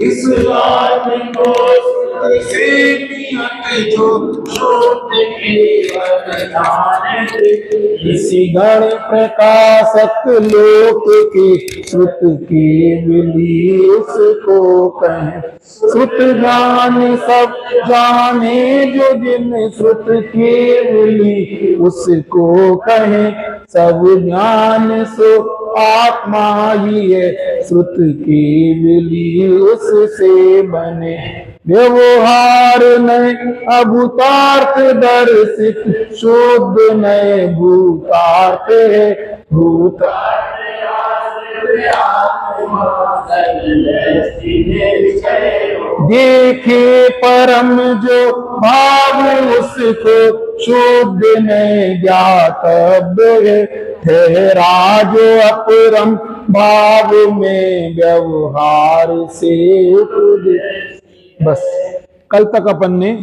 इस बात को से नियत जो शोध के वरदान इसी गण प्रकाशक लोक के श्रुत के विली उसको कहें श्रुत ज्ञान सब जाने जो जिन श्रुत के विली उसको कहें सब ज्ञान सो आत्मा ही है श्रुत की विली उससे बने व्यवहार नए अभूतार्थ दर्शित शोध नए भूतार्थ है भूतार्थ देखे परम जो भाव उसको शोध में ज्ञातव्य ठहरा जो अपरम भाव में व्यवहार से बस कल तक अपन ने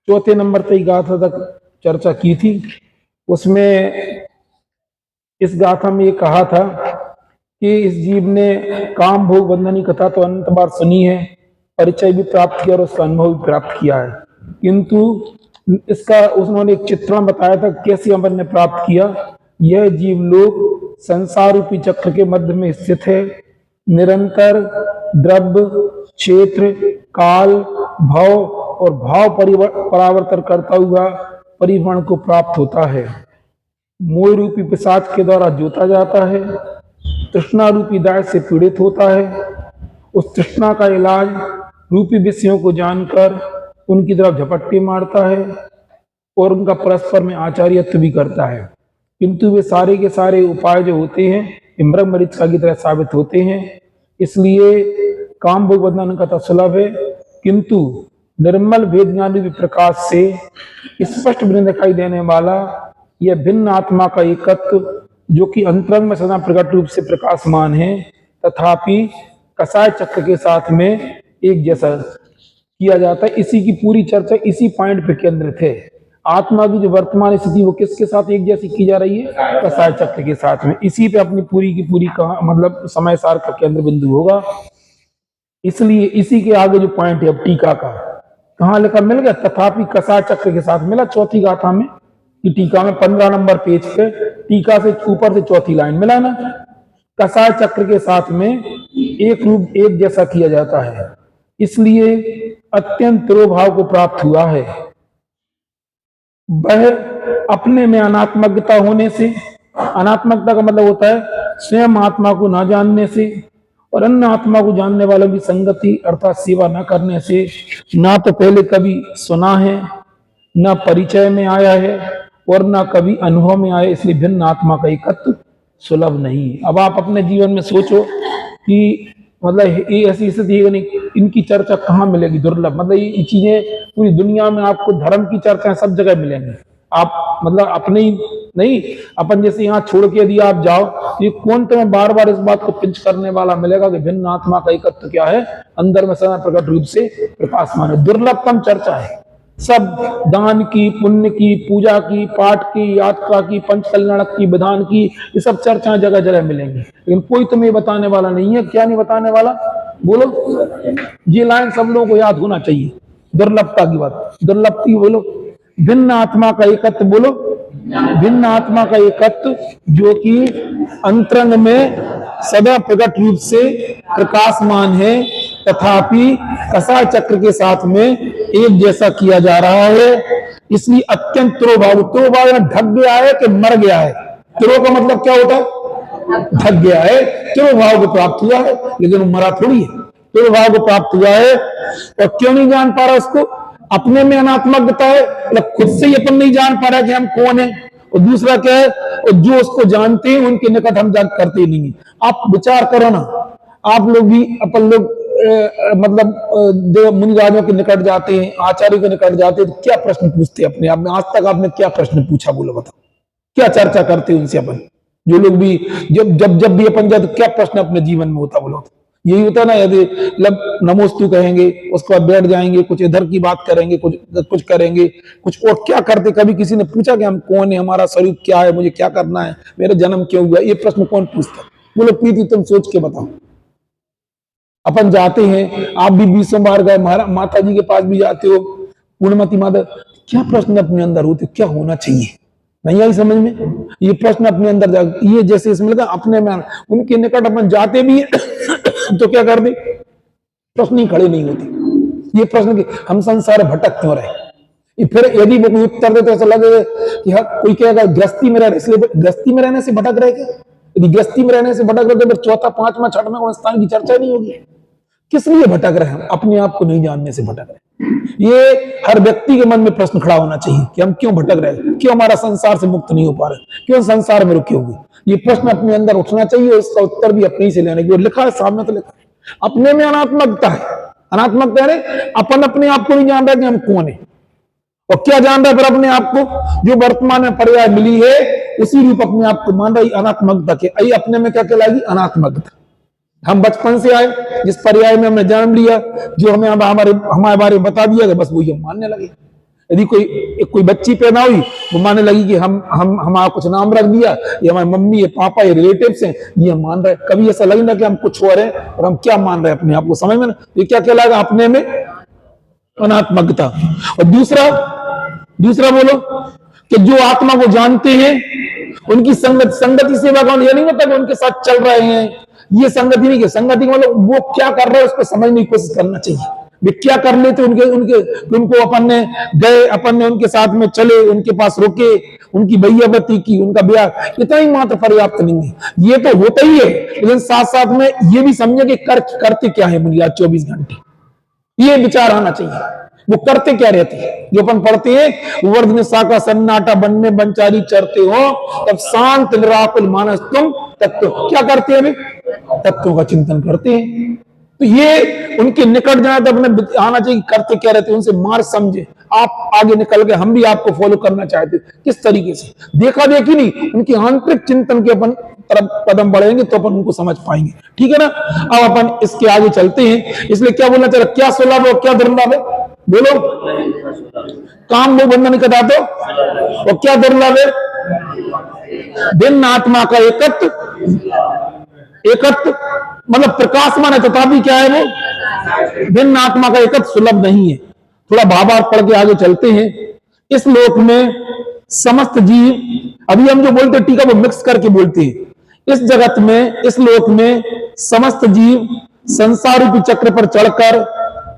चौथे नंबर तक गाथा तक चर्चा की थी। उसमें इस गाथा में ये कहा था कि इस जीव ने काम भोग बंधन की कथा तो अनंत बार सुनी है, परिचय भी प्राप्त किया और उसका अनुभव भी प्राप्त किया है, किंतु इसका उन्होंने एक चित्रण बताया था कैसे अपन ने प्राप्त किया। यह जीव लोग संसार रूपी चक्र के मध्य में स्थित है, निरंतर द्रव्य क्षेत्र काल भाव और भाव परावर्तन करता हुआ परिवर्ण को प्राप्त होता है। मोह रूपी पिशाच के द्वारा जोता जाता है, तृष्णा रूपी दाय से पीड़ित होता है। उस तृष्णा का इलाज रूपी विषयों को जानकर उनकी तरफ झपट्टे मारता है और उनका परस्पर में आचार्यत्व भी करता है, किंतु वे सारे के सारे उपाय जो होते हैं मृग मरीचिका की तरह साबित होते हैं। इसलिए काम भोग बंधन का तो सुलभ है, किंतु निर्मल भेद ज्ञान रूपी प्रकाश से स्पष्ट बिना दिखाई देने वाला यह भिन्न आत्मा का एकत्व जो कि अंतरंग में सदा प्रकट रूप से प्रकाशमान है, तथापि कसाय चक्र के साथ में एक जैसा किया जाता है। इसी की पूरी चर्चा इसी पॉइंट पे केंद्रित है। आत्मा की जो वर्तमान स्थिति वो किसके साथ एक जैसी की जा रही है? कसाय चक्र के साथ में। इसी पे अपनी पूरी की पूरी मतलब समय सार का केंद्र बिंदु होगा। इसलिए इसी के आगे जो पॉइंट है अब टीका का कहाँ लिखा मिल गया? तथापि कसाय चक्र के साथ मिला चौथी गाथा में कि टीका में 15 नंबर पेज पे टीका से ऊपर से चौथी लाइन मिला ना, कसाय चक्र के साथ में एक रूप एक जैसा किया जाता है, इसलिए अत्यंत तिरोभाव को प्राप्त हुआ है। वह अपने में अनात्मकता होने से, अनात्मकता का मतलब होता है स्वयं आत्मा को ना जानने से और अन्य आत्मा को जानने वालों की संगति अर्थात सेवा न करने से, ना तो पहले कभी सुना है, ना परिचय में आया है और ना कभी अनुभव में आया, इसलिए भिन्न आत्मा का एकत्व सुलभ नहीं। अब आप अपने जीवन में सोचो कि मतलब ये ऐसी स्थिति है नहीं, इनकी चर्चा कहाँ मिलेगी? दुर्लभ। मतलब ये चीजें पूरी दुनिया में आपको धर्म की चर्चा सब जगह मिलेंगी। आप मतलब अपने ही नहीं, अपन जैसे यहाँ छोड़ के यदि आप जाओ, ये कौन तुम्हें बार बार इस बात को पिंच करने वाला मिलेगा कि भिन्न आत्मा का एकत्व क्या है, अंदर में सदा प्रकट रूप से प्रकाशमान है। दुर्लभतम चर्चा है। सब दान की, पुण्य की, पूजा की, पाठ की, यात्रा की, पंच कल्याणक की, विधान की, ये सब चर्चाएं जगह जगह मिलेंगी, लेकिन कोई तुम्हें बताने वाला नहीं है। क्या नहीं बताने वाला? बोलो। ये लाइन सब लोगों को याद होना चाहिए। दुर्लभता की बात, दुर्लभती बोलो। भिन्न आत्मा का एकत्व बोलो। भिन्न आत्मा का एकत्व जो कि अंतरंग में सदा प्रकट रूप से प्रकाशमान है, तथापि कसाय चक्र के साथ में एक जैसा किया जा रहा है। इसलिए अत्यंत तिरोभाव, तिरोभाव ढक गया है कि मर गया है? तिरो का मतलब क्या होता है? ढक गया है। तिरोभाव को प्राप्त हुआ है, लेकिन वो मरा थोड़ी है। तिरोभाव को प्राप्त हुआ है और क्यों नहीं जान पा रहा उसको? अपने में अनात्मकता है, मतलब खुद से ही अपन नहीं जान पा रहा कि हम कौन है। और दूसरा क्या है? और जो उसको जानते हैं उनके निकट हम जान करते नहीं है। आप विचार करो ना, आप लोग भी अपन लोग मतलब देव मुनिराजों के निकट जाते हैं, आचार्य के निकट जाते हैं, तो क्या प्रश्न पूछते हैं अपने आप में? आज तक आपने क्या प्रश्न पूछा? बोलो बताओ, क्या चर्चा करते हैं उनसे अपन? जो लोग भी जब जब जब भी अपन जाते क्या प्रश्न अपने जीवन में होता? बोलो। यही होता है ना, यदि मतलब नमोस्तु कहेंगे, उसके बाद बैठ जाएंगे, कुछ इधर की बात करेंगे, कुछ करेंगे, कुछ और क्या करते। कभी किसी ने पूछा कि हम कौन है, हमारा स्वरूप क्या है, मुझे क्या करना है, मेरा जन्म क्यों हुआ, ये प्रश्न कौन पूछता? बोलो प्रीति तुम सोच के बताओ। अपन जाते हैं, आप भी 20 बार गए, माता जी के पास भी जाते हो, पूर्णमती माता, क्या प्रश्न अपने अंदर होते, क्या होना चाहिए, नहीं आई समझ में? ये प्रश्न अपने अंदर ये जैसे इसमें लगा अपने में, उनके निकट अपन जाते भी तो क्या कर दे, प्रश्न ही खड़े नहीं होते। ये प्रश्न कि हम संसार भटक क्यों रहे, ये फिर यदि वो उत्तर दे तो ऐसा लगे कि हाँ कोई कहेगा गृहस्थी में रह रहे, इसलिए गृहस्थी में रहने से भटक रहे क्या? यदि गृहस्थी में रहने से भटक रहे तो फिर चौथा पांचवा छठवां स्थान की चर्चा नहीं होगी। किस लिए भटक रहे हैं? अपने आप को नहीं जानने से भटक रहे। ये हर व्यक्ति के मन में प्रश्न खड़ा होना चाहिए कि हम क्यों भटक रहे, क्यों हमारा संसार से मुक्त नहीं हो पा रहे, क्यों संसार में रुके हुए। ये प्रश्न अपने अंदर उठना चाहिए और इसका उत्तर भी अपने ही से लेने की। लिखा है सामने, तो लिखा है अपने में अनात्मकता है। अनात्मकता है अपन अपने आप को नहीं जान रहे कि हम कौन है, और क्या जान रहा है फिर अपने आप को, जो वर्तमान में पर्याय मिली है उसी रूप अपने आप को मान रही अनात्मकता के। अपने में क्या कहलाएगी? अनात्मकता। हम बचपन से आए, जिस पर्याय में हमने जन्म लिया, जो हमें हमारे बारे में बता दिया गया, बस वही हम मानने लगे। यदि कोई बच्ची पैदा हुई, वो मानने लगी कि हम हमारा कुछ नाम रख दिया, ये हमारे मम्मी है, पापा है, रिलेटिव्स हैं, ये हम मान रहे। कभी ऐसा लगे ना कि हम कुछ और हैं और हम क्या मान रहे हैं अपने आप को, समझ में ना? ये क्या कहलाएगा? अपने में अनात्मकता। और दूसरा बोलो कि जो आत्मा को जानते हैं उनकी संगति सेवा का ये नहीं मतलब उनके साथ चल रहे हैं, ये संगति नहीं। संगति मतलब वो क्या कर रहे हैं उसको समझने की कोशिश करना चाहिए। वे क्या कर लेते उनको अपन ने गए, अपन ने उनके साथ में चले, उनके पास रुके, उनकी भैयावती की, उनका ब्याह, इतना ही मात्र पर्याप्त नहीं है। ये तो होता ही है, लेकिन साथ साथ में ये भी समझे कि करते क्या है बुनियाद 24 घंटे, ये विचार आना चाहिए। वो करते क्या रहते हैं? जो अपन पढ़ते हैं, वर्ध में साका सन्नाटा वन में बनचारी चरते हो, तब शांत निराकुल मानस तुम तत्व। क्या करते हैं? तत्वों का चिंतन करते हैं। तो ये उनके निकट जाए तो अपने आना चाहिए, करते क्या रहते हैं, उनसे मार्ग समझे। आप आगे निकल के हम भी आपको फॉलो करना चाहते, किस तरीके से, देखा देखी नहीं, उनकी आंतरिक चिंतन के अपन तरफ कदम बढ़ेंगे तो अपन उनको समझ पाएंगे। ठीक है ना? अब अपन इसके आगे चलते हैं। इसलिए क्या बोलना चाहिए? क्या सुलभ और क्या दुर्लभ है? बोलो। काम वो बंधन कदा दो, और क्या दुर्लभ है? भिन्न आत्मा का एकत्व मतलब प्रकाशमान है, तथापि क्या है वो? भिन्न आत्मा का एकत्व सुलभ नहीं है। थोड़ा भावार्थ पढ़ के आगे चलते हैं। इस लोक में समस्त जीव, अभी हम जो बोलते हैं टीका वो मिक्स करके बोलते हैं। इस जगत में, इस लोक में समस्त जीव संसार रूपी चक्र पर चढ़कर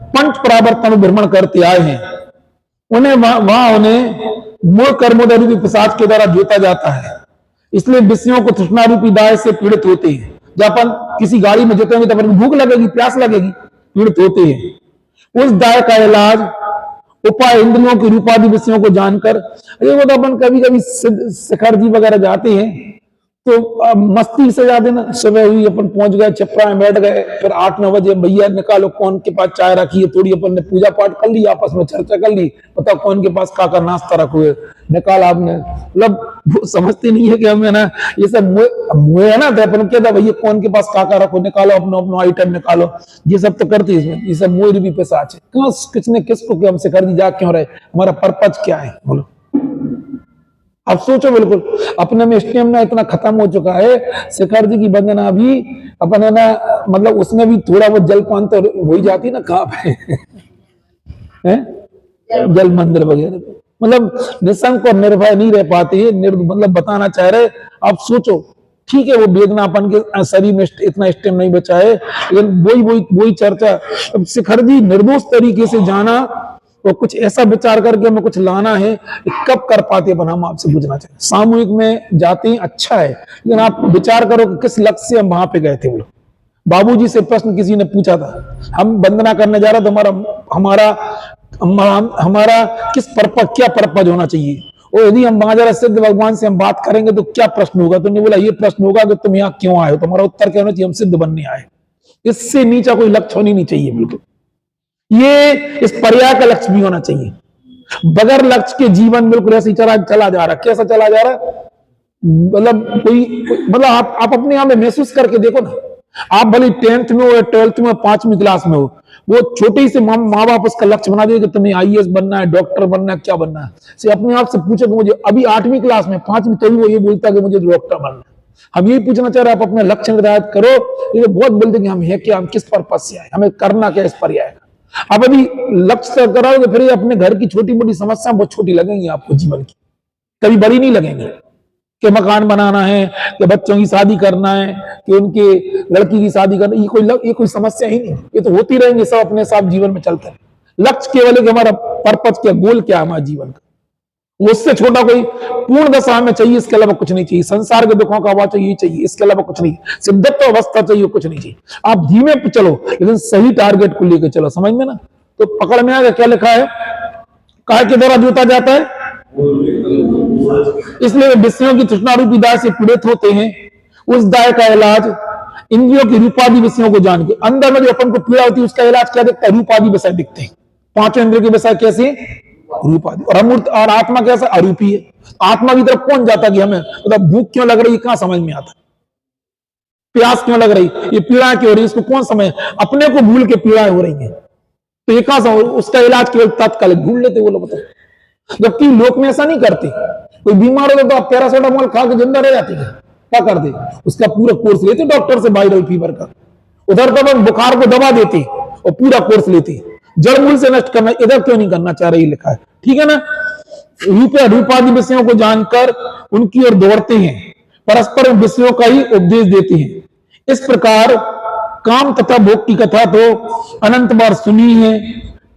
पंच परावर्तन भ्रमण करते आए हैं। उन्हें मूल कर्मोदय रूपी पिशाच के द्वारा जोता जाता है। इसलिए विषयों को तृष्णा रूपी दाय से पीड़ित होते हैं। जब अपन किसी गाड़ी में जोतेंगे तो अपन भूख लगेगी, प्यास लगेगी, पीड़ित होते हैं। उस दाय का इलाज उपाय इंद्रियों के रूपादि विषयों को जानकर, वो तो अपन कभी कभी शिखर जी वगैरह जाते हैं तो मस्ती से जाते ना, सुबह हुई अपन पहुंच गए, चपरा में बैठ गए, फिर 8-9 बजे भैया निकालो कौन के पास चाय रखी है, थोड़ी अपन ने पूजा पाठ कर ली, आपस में चर्चा कर ली, पता कौन के पास का नाश्ता रखो है, निकाल आपने। मतलब समझते नहीं है कि हमें ना ये सब मुए है ना, तो अपन कहता भैया कौन के पास का रखो, निकालो अपना अपना आइटम निकालो, ये सब तो करते हैं। ये सब मोर भी पिशाच है। क्यों किसने किसको कि हम शिखर जी जा क्यों रहे, हमारा पर्पज क्या है? बोलो। अब सोचो, बिल्कुल अपने में स्टेमिना इतना खत्म हो चुका है। शिखर जी की वंदना भी अपन है ना, मतलब उसमें भी थोड़ा बहुत जलपान तो हो ही जाती ना, कहाँ पे जल मंदिर वगैरह, मतलब निशंक और निर्भय नहीं रह पाते हैं। मतलब बताना चाह रहे, आप सोचो, ठीक है वो वेदनापन के शरीर में इतना स्टेम नहीं बचा है, लेकिन वही चर्चा। अब शिखर जी निर्दोष तरीके से जाना और कुछ ऐसा विचार करके हमें कुछ लाना है, कब कर पाते हैं? हम आपसे पूछना चाहिए। सामूहिक में जाते हैं अच्छा है, लेकिन आप विचार करो कि किस लक्ष्य से हम वहां पे गए थे। बोलो, बाबूजी से प्रश्न किसी ने पूछा था, हम वंदना करने जा रहे तो हमारा किस पर्पज, क्या पर्पज होना चाहिए, और यदि हम वहां जरा सिद्ध भगवान से हम बात करेंगे तो क्या प्रश्न होगा? तो बोला ये प्रश्न होगा कि तुम यहाँ क्यों आए हो, तुम्हारा उत्तर क्या होना चाहिए? हम सिद्ध बनने आए। इससे नीचा कोई लक्ष्य होनी नहीं चाहिए। बिल्कुल ये इस पर्याय का लक्ष्य भी होना चाहिए। बगैर लक्ष्य के जीवन बिल्कुल ऐसे ही चला जा रहा। कैसा चला जा रहा है? मतलब मतलब आप अपने आप में महसूस करके देखो ना, आप भले 10th में हो, 12th में, 5वीं क्लास में हो, वो छोटे ही से माँ बाप उसका लक्ष्य बना दिया कि तुम्हें आईएएस बनना है, डॉक्टर बनना है, क्या बनना है। से अपने आप से पूछो कि मुझे अभी 8वीं क्लास में, 5वीं, तो वो ये बोलता है कि मुझे डॉक्टर बनना है। हम यही पूछना चाह रहे हैं, आप अपने लक्ष्य निर्धारित करो। ये तो बहुत बोलते कि हम है क्या, हम किस पर्पज से आए, हमें करना क्या, इस पर आएगा। आप अभी लक्ष्य तय कराओगे, फिर अपने घर की छोटी मोटी समस्या बहुत छोटी लगेंगी आपको जीवन की, कभी बड़ी नहीं लगेंगी। कि मकान बनाना है, कि बच्चों की शादी करना है, कि उनके लड़की की शादी करना, ये कोई समस्या ही नहीं। ये तो होती रहेंगे, सब अपने साथ जीवन में चलते रहे। लक्ष्य केवल है कि हमारा पर्पज क्या, गोल क्या है हमारे जीवन का, उससे छोटा कोई पूर्ण दशा हमें चाहिए, इसके अलावा कुछ नहीं चाहिए। संसार के दुखों का हवा चाहिए, चाहिए, इसके अलावा कुछ नहीं। सिद्धत्व अवस्था चाहिए, कुछ नहीं चाहिए। आप धीमे पे चलो, लेकिन सही टारगेट को लेकर चलो, समझ में ना। तो पकड़ में आ गया, क्या लिखा है, काय के द्वारा जोता जाता है, इसलिए विषयों की तृष्णा रूपी दाय से पीड़ित होते हैं। उस दाय का इलाज इंद्रियों की रूपादि विषयों को जान के, अंदर में जो अपन को पीड़ा होती है उसका इलाज क्या दिखता है, रूपादि विषय दिखते हैं। पांचों इंद्रियों के विषय कैसे, रूपादि। और अमूर्त और आत्मा कैसा, अरूपी है। आत्मा की तरफ कौन जाता कि हमें मतलब भूख क्यों लग रही है, कहां समझ में आता, प्यास क्यों लग रही, ये पीड़ा क्यों हो रही है, इसको कौन समझ, अपने को भूल के पीड़ाएं हो रही है। तो ये कहां समझ, उसका इलाज केवल तात्कालिक ढूंढ लेते वो लोग, बताओ। जबकि लोक में ऐसा नहीं करते। कोई बीमार होता तो आप पैरासिटामोल खा के जिंदा रह जाती है, क्या करते, उसका पूरा कोर्स लेते डॉक्टर से, वायरल फीवर का। उधर तो हम बुखार को दबा देते और पूरा कोर्स लेते, जड़ मूल से नष्ट करना। इधर क्यों नहीं करना चाह रही, लिखा है, ठीक है ना। रूपादि विषयों को जानकर उनकी ओर दौड़ते हैं, परस्पर विषयों का ही उपदेश देते हैं। इस प्रकार काम तथा भोग की कथा तो अनंत बार सुनी है,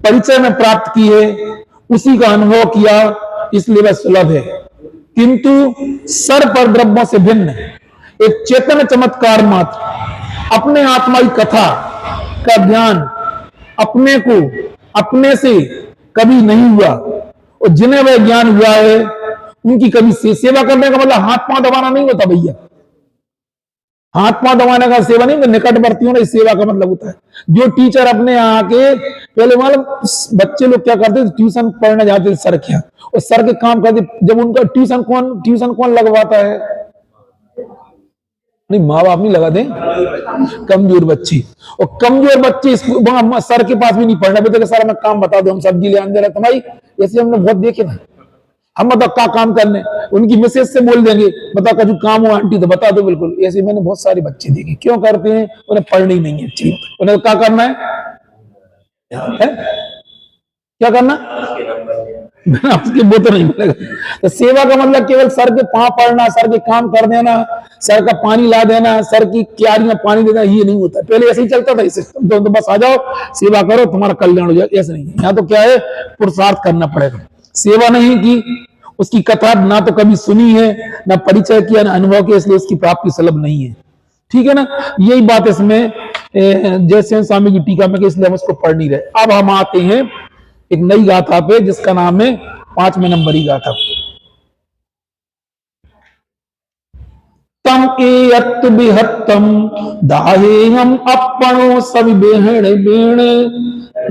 परिचय में प्राप्त की है, उसी का अनुभव किया, इसलिए वह सुलभ है। किंतु सर पर द्रव्यों से भिन्न एक चेतन चमत्कार मात्र अपने आत्मा की कथा का ज्ञान अपने को अपने से कभी नहीं हुआ, और जिन्हें वह ज्ञान हुआ है उनकी कभी सेवा करने का मतलब हाथ पांव दबाना नहीं होता भैया। हाथ पांव दबाने का सेवा नहीं, निकटवर्तियों ने सेवा का मतलब होता है। जो टीचर अपने यहाँ के पहले मालूम बच्चे लोग क्या करते थे, ट्यूशन पढ़ने जाते थे सर के यहाँ, और सर के काम करते, जब उनका ट्यूशन कौन लगवाता है, नहीं माँ बाप नहीं लगाते, कमजोर बच्चे। और कमजोर बच्चे सर के पास भी नहीं पढ़ना, बेटे सर हमें काम बता दो, हम सब्जी ले आने रहते भाई, ऐसे हमने बहुत देखे ना। हम बताओ क्या काम करने, उनकी मिसेज से बोल देंगे बताओ कभी काम हो आंटी तो बता दो, बिल्कुल ऐसे मैंने बहुत सारे बच्चे देखे। क्यों करते हैं, उन्हें पढ़नी नहीं है अच्छी, उन्हें क्या करना है? क्या करना, उसकी वो तो नहीं मिलेगा। तो सेवा का मतलब केवल सर के पांव पड़ना, सर के काम कर देना, सर का पानी ला देना, सर की क्यारी में पानी देना, ये नहीं होता। पहले ऐसे ही चलता था सिस्टम, तो बस आ जाओ सेवा करो तुम्हारा कल्याण हो जाए, ऐसा नहीं है। यहाँ तो क्या है, पुरुषार्थ करना पड़ेगा। सेवा नहीं की, उसकी कथा ना तो कभी सुनी है, ना परिचय किया, ना अनुभव किया, इसलिए उसकी प्राप्ति सुलभ नहीं है। ठीक है ना, यही बात इसमें जयसेन स्वामी की टीका में, इसलिए हम उसको पढ़ नहीं रहे। अब हम आते हैं एक नई गाथा पे, जिसका नाम है 5वें नंबरी गाथा। तम एयत बिहत्तम दाहे हम अपनो सवि बेहण बेण,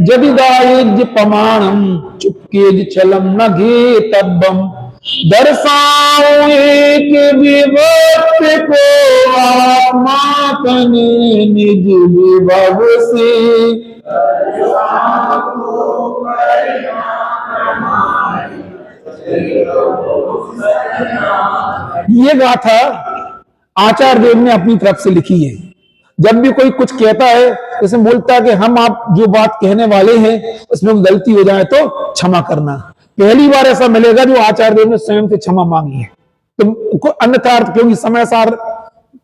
जदि दायज प्रमाणम चुपके छलम न घे तब्बम, दर्शाओ एक विभक्त को आत्मा तन निज विभव से, ये गाथा आचार्य देव ने अपनी तरफ से लिखी है। जब भी कोई कुछ कहता है, इसमें बोलता है कि हम आप जो बात कहने वाले हैं उसमें गलती हो जाए तो क्षमा करना। पहली बार ऐसा मिलेगा जो आचार्य देव ने स्वयं से क्षमा मांगी है। तो अन्यथा अर्थ, क्योंकि समय सार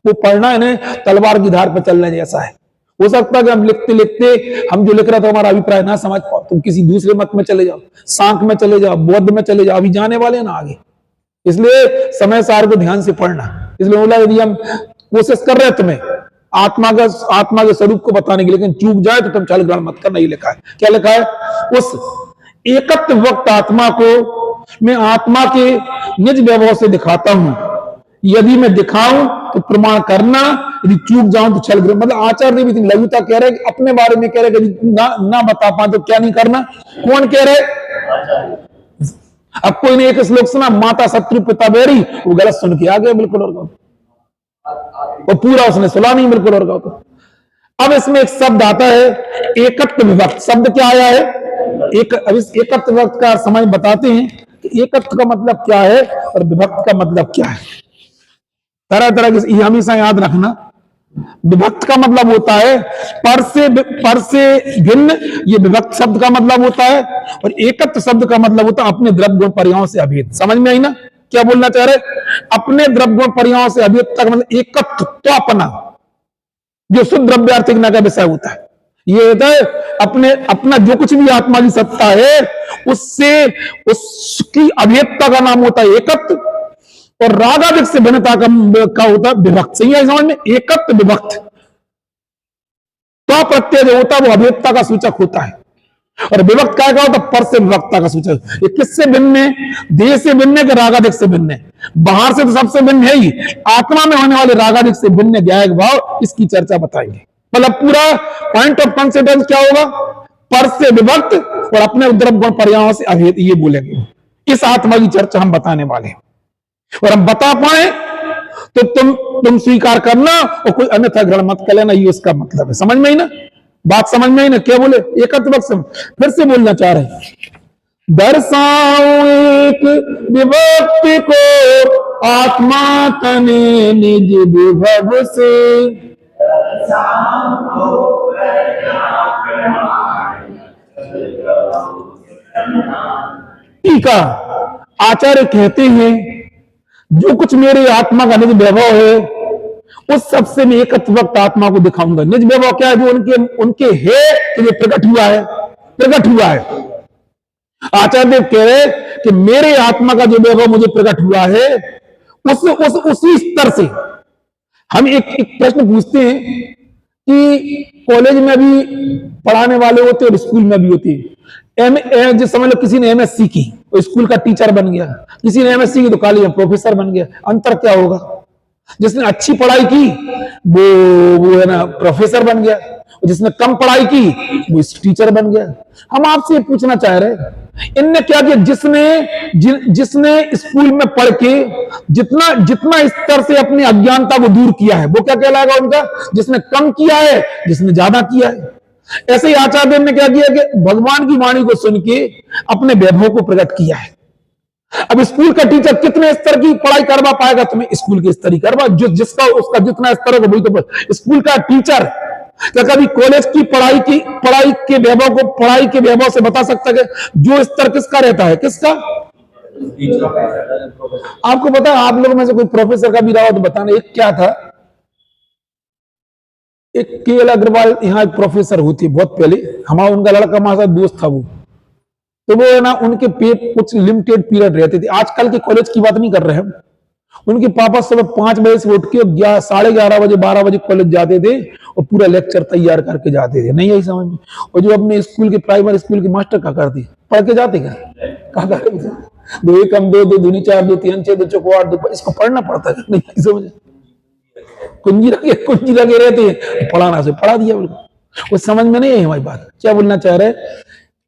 वो पढ़ना है, तलवार की धार पर चलने जैसा है। हो सकता है कि हम लिखते लिखते हम जो लिख रहे थे हमारा अभिप्राय ना समझ पाओ, तुम किसी दूसरे मत में चले जाओ, सांख्य में चले जाओ, बौद्ध में चले जाओ, अभी जाने वाले ना आगे। इसलिए समय सार को ध्यान से पढ़ना। इसलिए बोला यदि हम कोशिश कर रहे हैं तुम्हें आत्मा के स्वरूप को बताने की, लेकिन चूक जाए तो तुम छल मत करना। ये लिखा है, क्या लिखा है, उस एकत्व वक्त आत्मा को मैं आत्मा के निज वैभव से दिखाता हूं, यदि मैं दिखाऊं तो प्रमाण करना, यदि चूक जाऊं तो छल। मतलब आचार्य भी लघुता कह रहे, अपने बारे में कह रहे कि ना बता पाए तो क्या नहीं करना। कौन कह रहे, अब कोई ने एक श्लोक सुना, माता शत्रु पिता बैरी, वो गलत सुन के आ गया बिल्कुल, और पूरा उसने सुना नहीं बिल्कुल, और अब इसमें एक शब्द आता है एकत्व विभक्त। शब्द क्या आया है? अब इस एकत्व विभक्त का समझ बताते हैं कि एकत्व का मतलब क्या है और विभक्त का मतलब क्या है। तरह तरह की हमेशा याद रखना। विभक्त का मतलब होता है पर से भिन्न, ये विभक्त शब्द का मतलब होता है। और एकत्व शब्द का मतलब होता है अपने द्रव्य गुण पर्यायों से अभेद। समझ में आई ना क्या बोलना चाह रहे? अपने द्रव्य गुण पर्यायों से अभेद तक मतलब एकत्व, तो अपना जो शुद्ध द्रव्यार्थिकना का विषय होता है ये होता है अपना जो कुछ भी आत्मा की सत्ता है उससे उसकी अभेदता का नाम होता है एकत्व। और रागादिक से भिन्नता का होता है विभक्त। सही है समझ में? एकत्व विभक्त तो प्रत्यय जो होता है वो अभेदता का सूचक होता है और विभक्त क्या होता है? पर से विभक्ता का सूचक। ये किससे भिन्न है? देह से भिन्न है कि रागादिक से भिन्न है? बाहर से तो सबसे भिन्न है ही, आत्मा में होने वाले रागादिक से भिन्न ज्ञायक भाव, इसकी चर्चा बताएंगे। मतलब पूरा पॉइंट ऑफ कंसिडरेंस क्या होगा? पर से विभक्त और अपने द्रव्य गुण पर्यायों से अभेद, ये बोलेंगे। इस आत्मा की चर्चा हम बताने वाले हैं और हम बता पाए तो तुम स्वीकार करना और कोई अन्यथा ग्रहण मत कर लेना, ये उसका मतलब है। समझ में ही ना बात? समझ में ही ना क्या बोले? एकत्व फिर से बोलना चाह रहे हैं। दर्शाओ एक विभक्ति को आत्मा तने निज विभव से। ठीक है, आचार्य कहते हैं जो कुछ मेरे आत्मा का निज वैभव है उस सबसे मैं एकत्वक्त आत्मा को दिखाऊंगा। निज वैभव क्या है? जो उनके है तो जो प्रकट हुआ है। आचार्य देव कह रहे कि मेरे आत्मा का जो वैभव मुझे प्रकट हुआ है उसी स्तर से हम एक प्रश्न पूछते हैं कि कॉलेज में भी पढ़ाने वाले होते और स्कूल में भी होते हैं। जो समझ लो किसी ने एमएससी की तो स्कूल का टीचर बन गया, किसी ने एमएससी की तो कॉलेज में प्रोफेसर बन गया। अंतर क्या होगा? जिसने अच्छी पढ़ाई की वो है ना प्रोफेसर बन गया, जिसने कम पढ़ाई की वो टीचर बन गया। हम आपसे पूछना चाह रहे इनने क्या किया? जिसने स्कूल में पढ़ के जितना स्तर से अपनी अज्ञानता को दूर किया है वो क्या कहलाएगा उनका? जिसने कम किया है, जिसने ज्यादा किया है। ऐसे ही आचार्य ने क्या किया कि भगवान की वाणी को सुन के अपने वैभव को प्रकट किया है। अब स्कूल का टीचर कितने स्तर की पढ़ाई करवा पाएगा? तुम्हें स्कूल के स्तर ही करवा, जिसका उसका जितना स्तर होगा वही तो स्कूल का टीचर। क्या कभी कॉलेज की पढ़ाई के वैभव से बता सकता है जो स्तर किसका रहता है? किसका? आपको पता है? आप लोगों में से कोई प्रोफेसर का भी रहा हो तो बताना। एक क्या था, एक केएल अग्रवाल यहाँ एक प्रोफेसर होती बहुत पहले, हमारा उनका लड़का हमारे साथ दोस्त था वो, तो वो है ना उनके कुछ लिमिटेड पीरियड रहते थे। आजकल के कॉलेज की बात नहीं कर रहे हम। उनके पापा सुबह 5 बजे से उठ के 11:30 बजे 12 बजे कॉलेज जाते थे और पूरा लेक्चर तैयार करके जाते थे। नहीं आई समझ में? और जो अपने स्कूल के प्राइमरी स्कूल के मास्टर क्या करते? पढ़ के जाते क्या? कहा करते? 2 एकम 2 2 दूनी 4 2 3 6 2 चौको 8 2, इसको पढ़ना पड़ता है। नहीं समझ? कुंजी लगे रहते हैं, पढ़ाना से पढ़ा दिया बिल्कुल। वो समझ में नहीं है हमारी बात। क्या बोलना चाह रहे?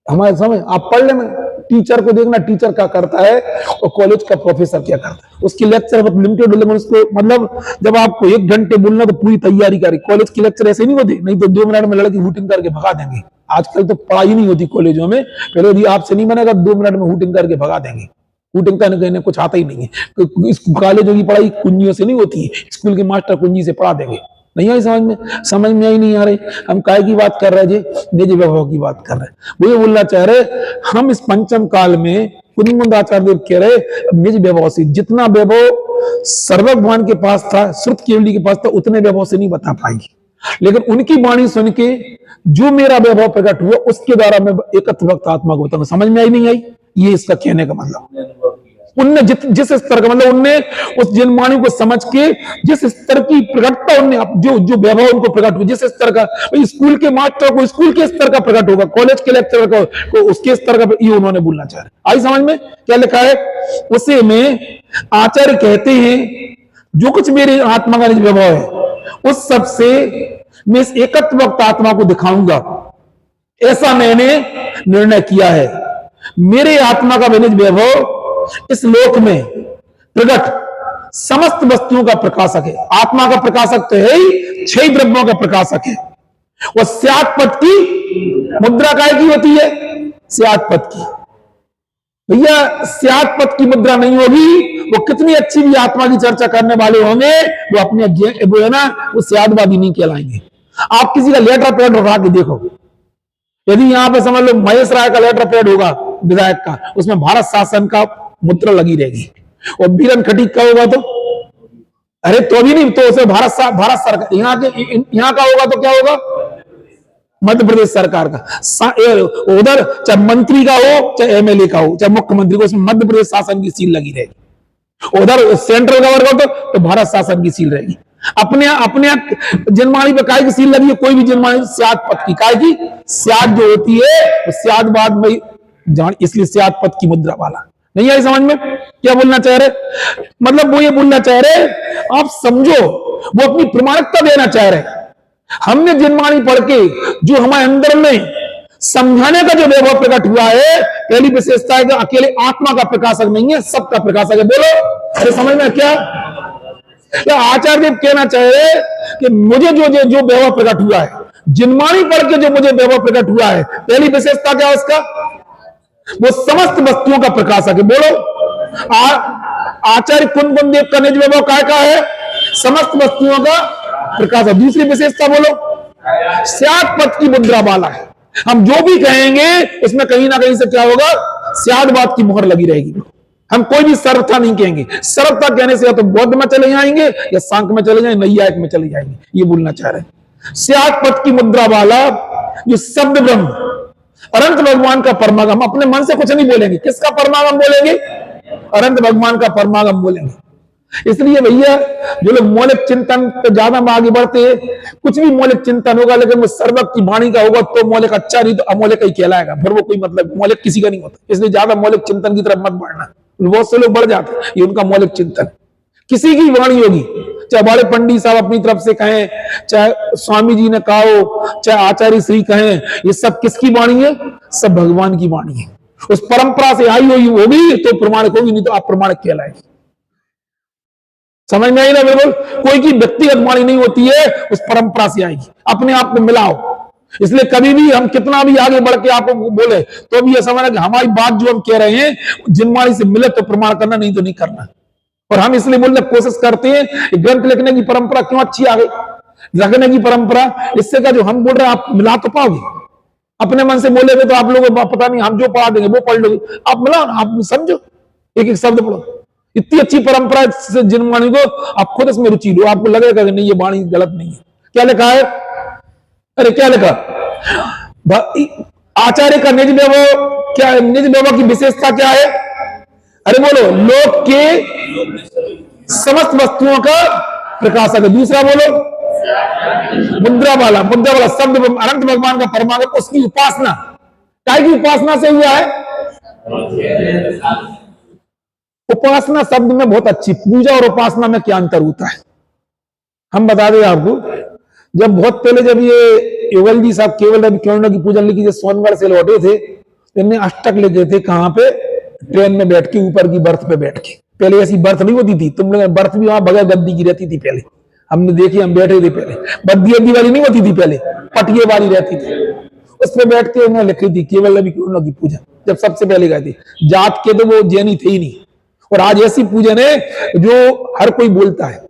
हमारे समझ आप पढ़ लेना, टीचर को देखना टीचर क्या करता है और कॉलेज का प्रोफेसर क्या करता है। उसके लेक्चर बहुत लिमिटेड होते हैं। उसको मतलब जब आपको 1 घंटे बोलना तो पूरी तैयारी करें। कॉलेज के लेक्चर ऐसे नहीं होते, नहीं तो 2 मिनट में लड़की हूटिंग करके भगा देंगे। आजकल तो पढ़ाई नहीं होती कॉलेजों में। पहले यदि आपसे नहीं बनेगा 2 मिनट में हूटिंग करके भगा देंगे। हूटिंग करने कुछ आता ही नहीं है। इस कॉलेजों की पढ़ाई कुंजियों से नहीं होती है। स्कूल के मास्टर कुंजी से पढ़ा देंगे। नहीं आई समझ में? समझ में आई नहीं आ रही। हम काय की बात कर रहे जी? निज वैभव की बात कर रहे। वो ये बोलना चाह रहे हम इस पंचम काल में कुंदमुंद आचार्य देव कह रहे निज वैभव से जितना वैभव सर्व भगवान के पास था, श्रुत केवली के पास था, उतने वैभव से नहीं बता पाएंगे। लेकिन उनकी वाणी सुन के जो मेरा वैभव प्रकट हुआ उसके द्वारा मैं एकत्व भक्त आत्मा को बताऊंगा। समझ में आई नहीं आई? ये इसका कहने का मतलब। उनने जिस स्तर का मतलब उनने उस जिन वाणी को समझ के जिस स्तर की प्रकटता उनने जो वैभव उनको प्रकट हुआ जिस स्तर का, स्कूल के मास्टर को स्कूल के स्तर का प्रकट होगा, कॉलेज के लेक्चरर को उसके स्तर का, ये उन्होंने बोलना चाह रहे। आई समझ में? क्या लिखा है उसे में? आचार्य कहते हैं जो कुछ मेरे आत्मा का निज वैभव है उस सबसे मैं इस एकत्व भक्त आत्मा को दिखाऊंगा, ऐसा मैंने निर्णय किया है। मेरे आत्मा का निज वैभव इस लोक में प्रकट समस्त वस्तुओं का प्रकाशक है। आत्मा का प्रकाशक तो है ही, 6 द्रव्यों का प्रकाशक है। और स्यात् पद की मुद्रा काय की होती है? स्यात् पद की। भैया स्यात् पद की मुद्रा नहीं होगी, वो कितनी अच्छी भी आत्मा की चर्चा करने वाले होंगे, वो अपने वो है ना, वो स्यादवादी नहीं कहलाएंगे। आप किसी का लेटर पैड उठा के देखो, यदि यहां पे समझ लो महेश राय का लेटर पैड होगा विधायक का, उसमें भारत शासन का मुद्रा लगी रहेगी, और बीरन खटीक का होगा तो अरे तो भी नहीं, तो उसे भारत सरकार यहाँ का होगा तो क्या होगा? मध्य प्रदेश सरकार का। उधर चाहे मंत्री का हो, चाहे एमएलए का हो, चाहे मुख्यमंत्री को, उसमें मध्य प्रदेश शासन की सील लगी रहेगी। उधर सेंट्रल गवर्नमेंट हो तो भारत शासन की सील रहेगी। अपने अपने जनमानी पे काय की सील लगी है? कोई भी जनमानी स्यात् पद की, काय की? स्यात् जो होती है वो स्यादवाद में जान, इसलिए स्यात् पद की मुद्रा वाला। नहीं आई समझ में क्या बोलना चाह रहे? मतलब वो ये बोलना चाह रहे, आप समझो, वो अपनी प्रमाणिकता देना चाह रहे। हमने जनवाणी पढ़ के जो हमारे अंदर में समझाने का जो वैभव प्रकट हुआ है, पहली विशेषता है कि अकेले आत्मा का प्रकाशक नहीं है, सबका प्रकाशक है। बोलो, अरे समझ में क्या? आचार्य देव कहना चाह रहे कि मुझे जो वैभव प्रकट हुआ है, जनवाणी पढ़ के जो मुझे वैभव प्रकट हुआ है, पहली विशेषता क्या है उसका? वो समस्त वस्तुओं का प्रकाशक है। बोलो, आचार्य कुंदन देव का निज वैभव काय का है? समस्त वस्तुओं का प्रकाशक। दूसरी विशेषता बोलो, स्यात् पद की मुद्रा वाला है। हम जो भी कहेंगे उसमें कहीं ना कहीं से क्या होगा? स्यादवाद की मोहर लगी रहेगी। हम कोई भी सर्वथा नहीं कहेंगे। सर्वथा कहने से या तो बौद्ध में चले जाएंगे, या सांख्य में चले जाएंगे, नैयायिक में चले जाएंगे। ये बोलना चाह रहे हैं। स्यात् पद की मुद्रा वाला जो शब्द ब्रह्म, अनंत भगवान का परमागम, अपने मन से कुछ नहीं बोलेंगे। किसका परमागम बोलेंगे? अनंत भगवान का परमागम बोलेंगे। इसलिए भैया जो लोग मौलिक चिंतन पे ज्यादा आगे बढ़ते हैं, कुछ भी मौलिक चिंतन होगा लेकिन वो सर्वज्ञ की वाणी का होगा तो मौलिक अच्छा, नहीं तो अमौलिक ही कहलाएगा, फिर वो कोई मतलब मौलिक किसी का नहीं होता। इसलिए ज्यादा मौलिक चिंतन की तरफ मत बढ़ना। बहुत से लोग बढ़ जाते हैं, ये उनका मौलिक चिंतन। किसी की वाणी होगी, चाहे बड़े पंडित साहब अपनी तरफ से कहें, चाहे स्वामी जी ने कहा हो, चाहे आचार्य श्री कहें, ये सब किसकी वाणी है? सब भगवान की वाणी है। उस परंपरा से आई हुई होगी तो प्रमाणिक होगी, नहीं तो अप्रमाणिक कहलाएगी। समझ में आई ना? बिल्कुल कोई की व्यक्तिगत वाणी नहीं होती है, उस परंपरा से आएगी। अपने आप को मिलाओ। इसलिए कभी भी हम कितना भी आगे बढ़ के आपको बोले तो भी यह समझना कि हमारी बात जो हम कह रहे हैं जिनवाणी से मिले तो प्रमाण करना, नहीं तो नहीं करना। और हम इसलिए बोलने की कोशिश करते हैं, ग्रंथ लिखने की परंपरा क्यों अच्छी आ गई, रखने की परंपरा, इससे का जो हम बोल रहे हैं आप मिला तो पाओगे। अपने मन से बोलेगे तो आप लोगों को पता नहीं, हम जो पढ़ा देंगे वो पढ़ लोगे। आप मिलाओ, आप समझो, एक एक शब्द पढ़ो। इतनी अच्छी परंपरा से जिनवाणी को आप खुद इसमें रुचि लो, आपको लगेगा कि नहीं ये वाणी गलत नहीं है। क्या लिखा है? अरे क्या लिखा? आचार्य का निज वैभव क्या है? निज वैभव की विशेषता क्या है? अरे बोलो, लोक के समस्त वस्तुओं का प्रकाशक है। दूसरा बोलो, मुद्रा वाला शब्द अनंत भगवान का परमागम, उसकी उपासना। काय की उपासना से हुआ है? उपासना शब्द में बहुत अच्छी, पूजा और उपासना में क्या अंतर होता है हम बता दें आपको। जब बहुत पहले जब ये योगल जी साहब केवल रवि किरणों की पूजन लिखी, सोनगढ़ से लौटे थे, इन्हें अष्टक लिखे थे। कहां पे? ट्रेन में बैठ के, ऊपर की बर्थ पे बैठ के। पहले ऐसी बर्थ नहीं होती थी, तुम लोग बर्थ भी वहां बगैर गद्दी की रहती थी पहले। हमने देखी, हम बैठे थे पहले। बद्दी वाली नहीं होती थी पहले, पटिए वाली रहती थी, उस पर बैठ के उन्होंने लिखी थी केवल रवि किरणों की पूजन। जब सबसे पहले गए थे, जात के तो वो जैनी थे ही नहीं। और आज ऐसी पूजन है जो हर कोई बोलता है।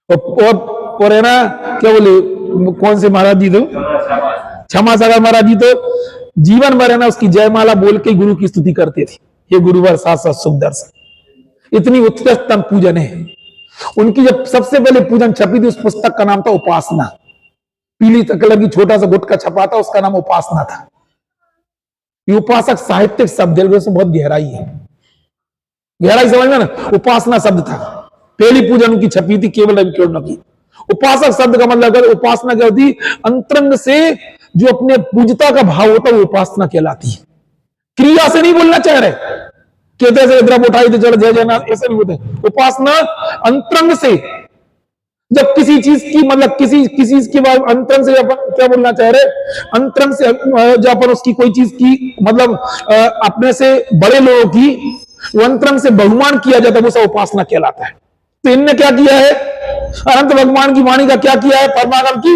और है ना, क्या बोले, कौन से महाराज जी तो, क्षमा सागर महाराज जी तो जीवन भर है ना उसकी जयमाला बोल के गुरु की स्तुति करते थे। ये गुरुवर साथ साथ शुभ दर्शन, इतनी उत्कृष्टतम पूजन है उनकी। जब सबसे पहले पूजन छपी थी, उस पुस्तक का नाम था उपासना। पीली कलर की छोटा सा गुटका छपा था, उसका नाम उपासना था। ये उपासक साहित्यिक शब्द है, उसमें बहुत गहराई है। गहराई समझ में ना? उपासना शब्द था, पहली पूजन उनकी छपी थी केवल रवि किरणों की। उपासक शब्द का मतलब अगर उपासना क्या होती, अंतरंग से जो अपने पूजता का भाव होता है वो उपासना कहलाती है। क्रिया से नहीं बोलना चाह रहे, कहते हैं द्रव उठाई तो चल जय जयनाथ, ऐसे नहीं होते। उपासना अंतरंग से, जब किसी चीज की मतलब किसी चीज की अंतरंग से अपन क्या बोलना चाह रहे, अंतरंग से जब अपन उसकी कोई चीज की मतलब अपने से बड़े लोगों की अंतरंग से बहुमान किया जाता है, वो सब उपासना कहलाता है। तो इनने क्या किया है? अनंत भगवान की वाणी का क्या किया है? परमागम की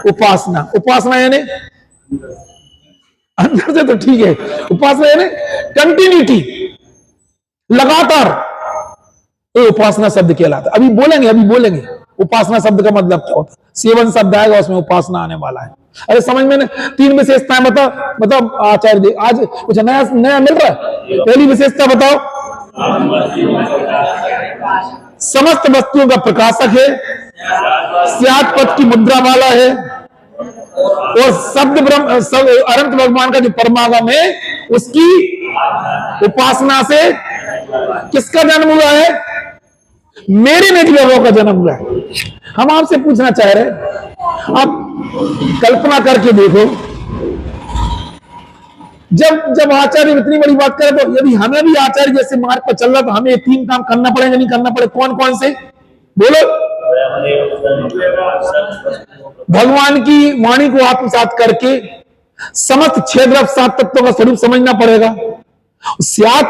उपासना। उपासना यानी अंदर से तो ठीक है, उपासना यानी कंटिन्यूटी, लगातार, ये उपासना शब्द कहलाता। अभी बोलेंगे उपासना शब्द का मतलब क्या होता है। सेवन शब्द आएगा उसमें उपासना आने वाला है। अरे समझ में 3 विशेषताएं बताओ आचार्य जी, आज कुछ नया नया मिल रहा है। पहली विशेषता बताओ, समस्त वस्तुओं का प्रकाशक है, स्यात् पद की मुद्रा वाला है, और शब्द ब्रह्म अनंत भगवान का जो परमागम है उसकी उपासना से किसका जन्म हुआ है? मेरे निज वैभव का जन्म हुआ है। हम आपसे पूछना चाह रहे, आप कल्पना करके देखो, जब आचार्य इतनी बड़ी बात करे तो यदि हमें भी आचार्य जैसे मार्ग पर चल रहा तो हमें 3 काम करना पड़ेगा, नहीं करना पड़े? कौन कौन से बोलो? भगवान की वाणी को आत्मसात करके समस्त 6 द्रव्य 7 तत्वों का स्वरूप समझना पड़ेगा, स्याद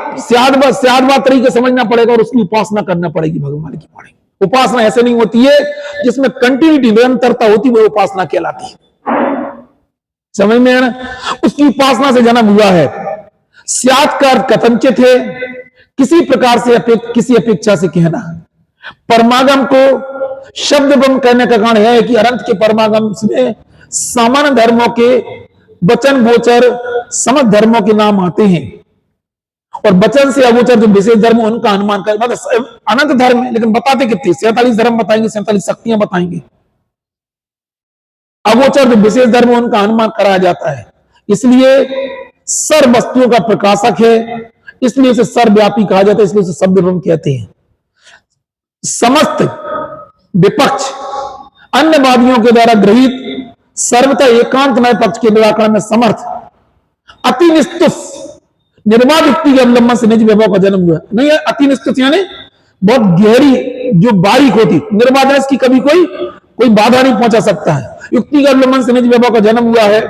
तरीके समझना पड़ेगा, और उसकी उपासना करना पड़ेगी भगवान की वाणी। उपासना ऐसे नहीं होती है जिसमें कंटिन्यूटी, निरंतरता होती, वो उपासना कहलाती है। समझ में है ना? उसकी उपासना से जन्म हुआ है। स्यात् का अर्थ कथनचित है, किसी प्रकार से किसी अपेक्षा से कहना। परमागम को शब्द ब्रह्म कहने का कारण यह है कि अनंत के परमागम में सामान्य धर्मों के वचन गोचर समस्त धर्मों के नाम आते हैं, और वचन से अगोचर जो विशेष धर्म उनका अनुमान कर, मतलब अनंत धर्म है, लेकिन बताते कितने? 47 धर्म बताएंगे, 47 शक्तियां बताएंगे। अगोचर जो विशेष धर्म उनका अनुमान कराया जाता है। इसलिए सर्व वस्तुओं का प्रकाशक है, इसलिए इसे सर्वव्यापी कहा जाता है, इसलिए इसे शब्द ब्रह्म कहते हैं। समस्त विपक्ष अन्यवादियों के द्वारा गृहित सर्वथा एकांतमय पक्ष के निराकरण में समर्थ अति निस्तुष निर्वाद युक्ति के अवलंबन से निज वैभव का जन्म हुआ। नहीं है, अति निस्तुष यानी बहुत गहरी, जो बारीक होती, निर्वाद इसकी कभी कोई बाधा नहीं पहुंचा सकता है। युक्ति के अवलंबन से निज वैभव का जन्म हुआ है,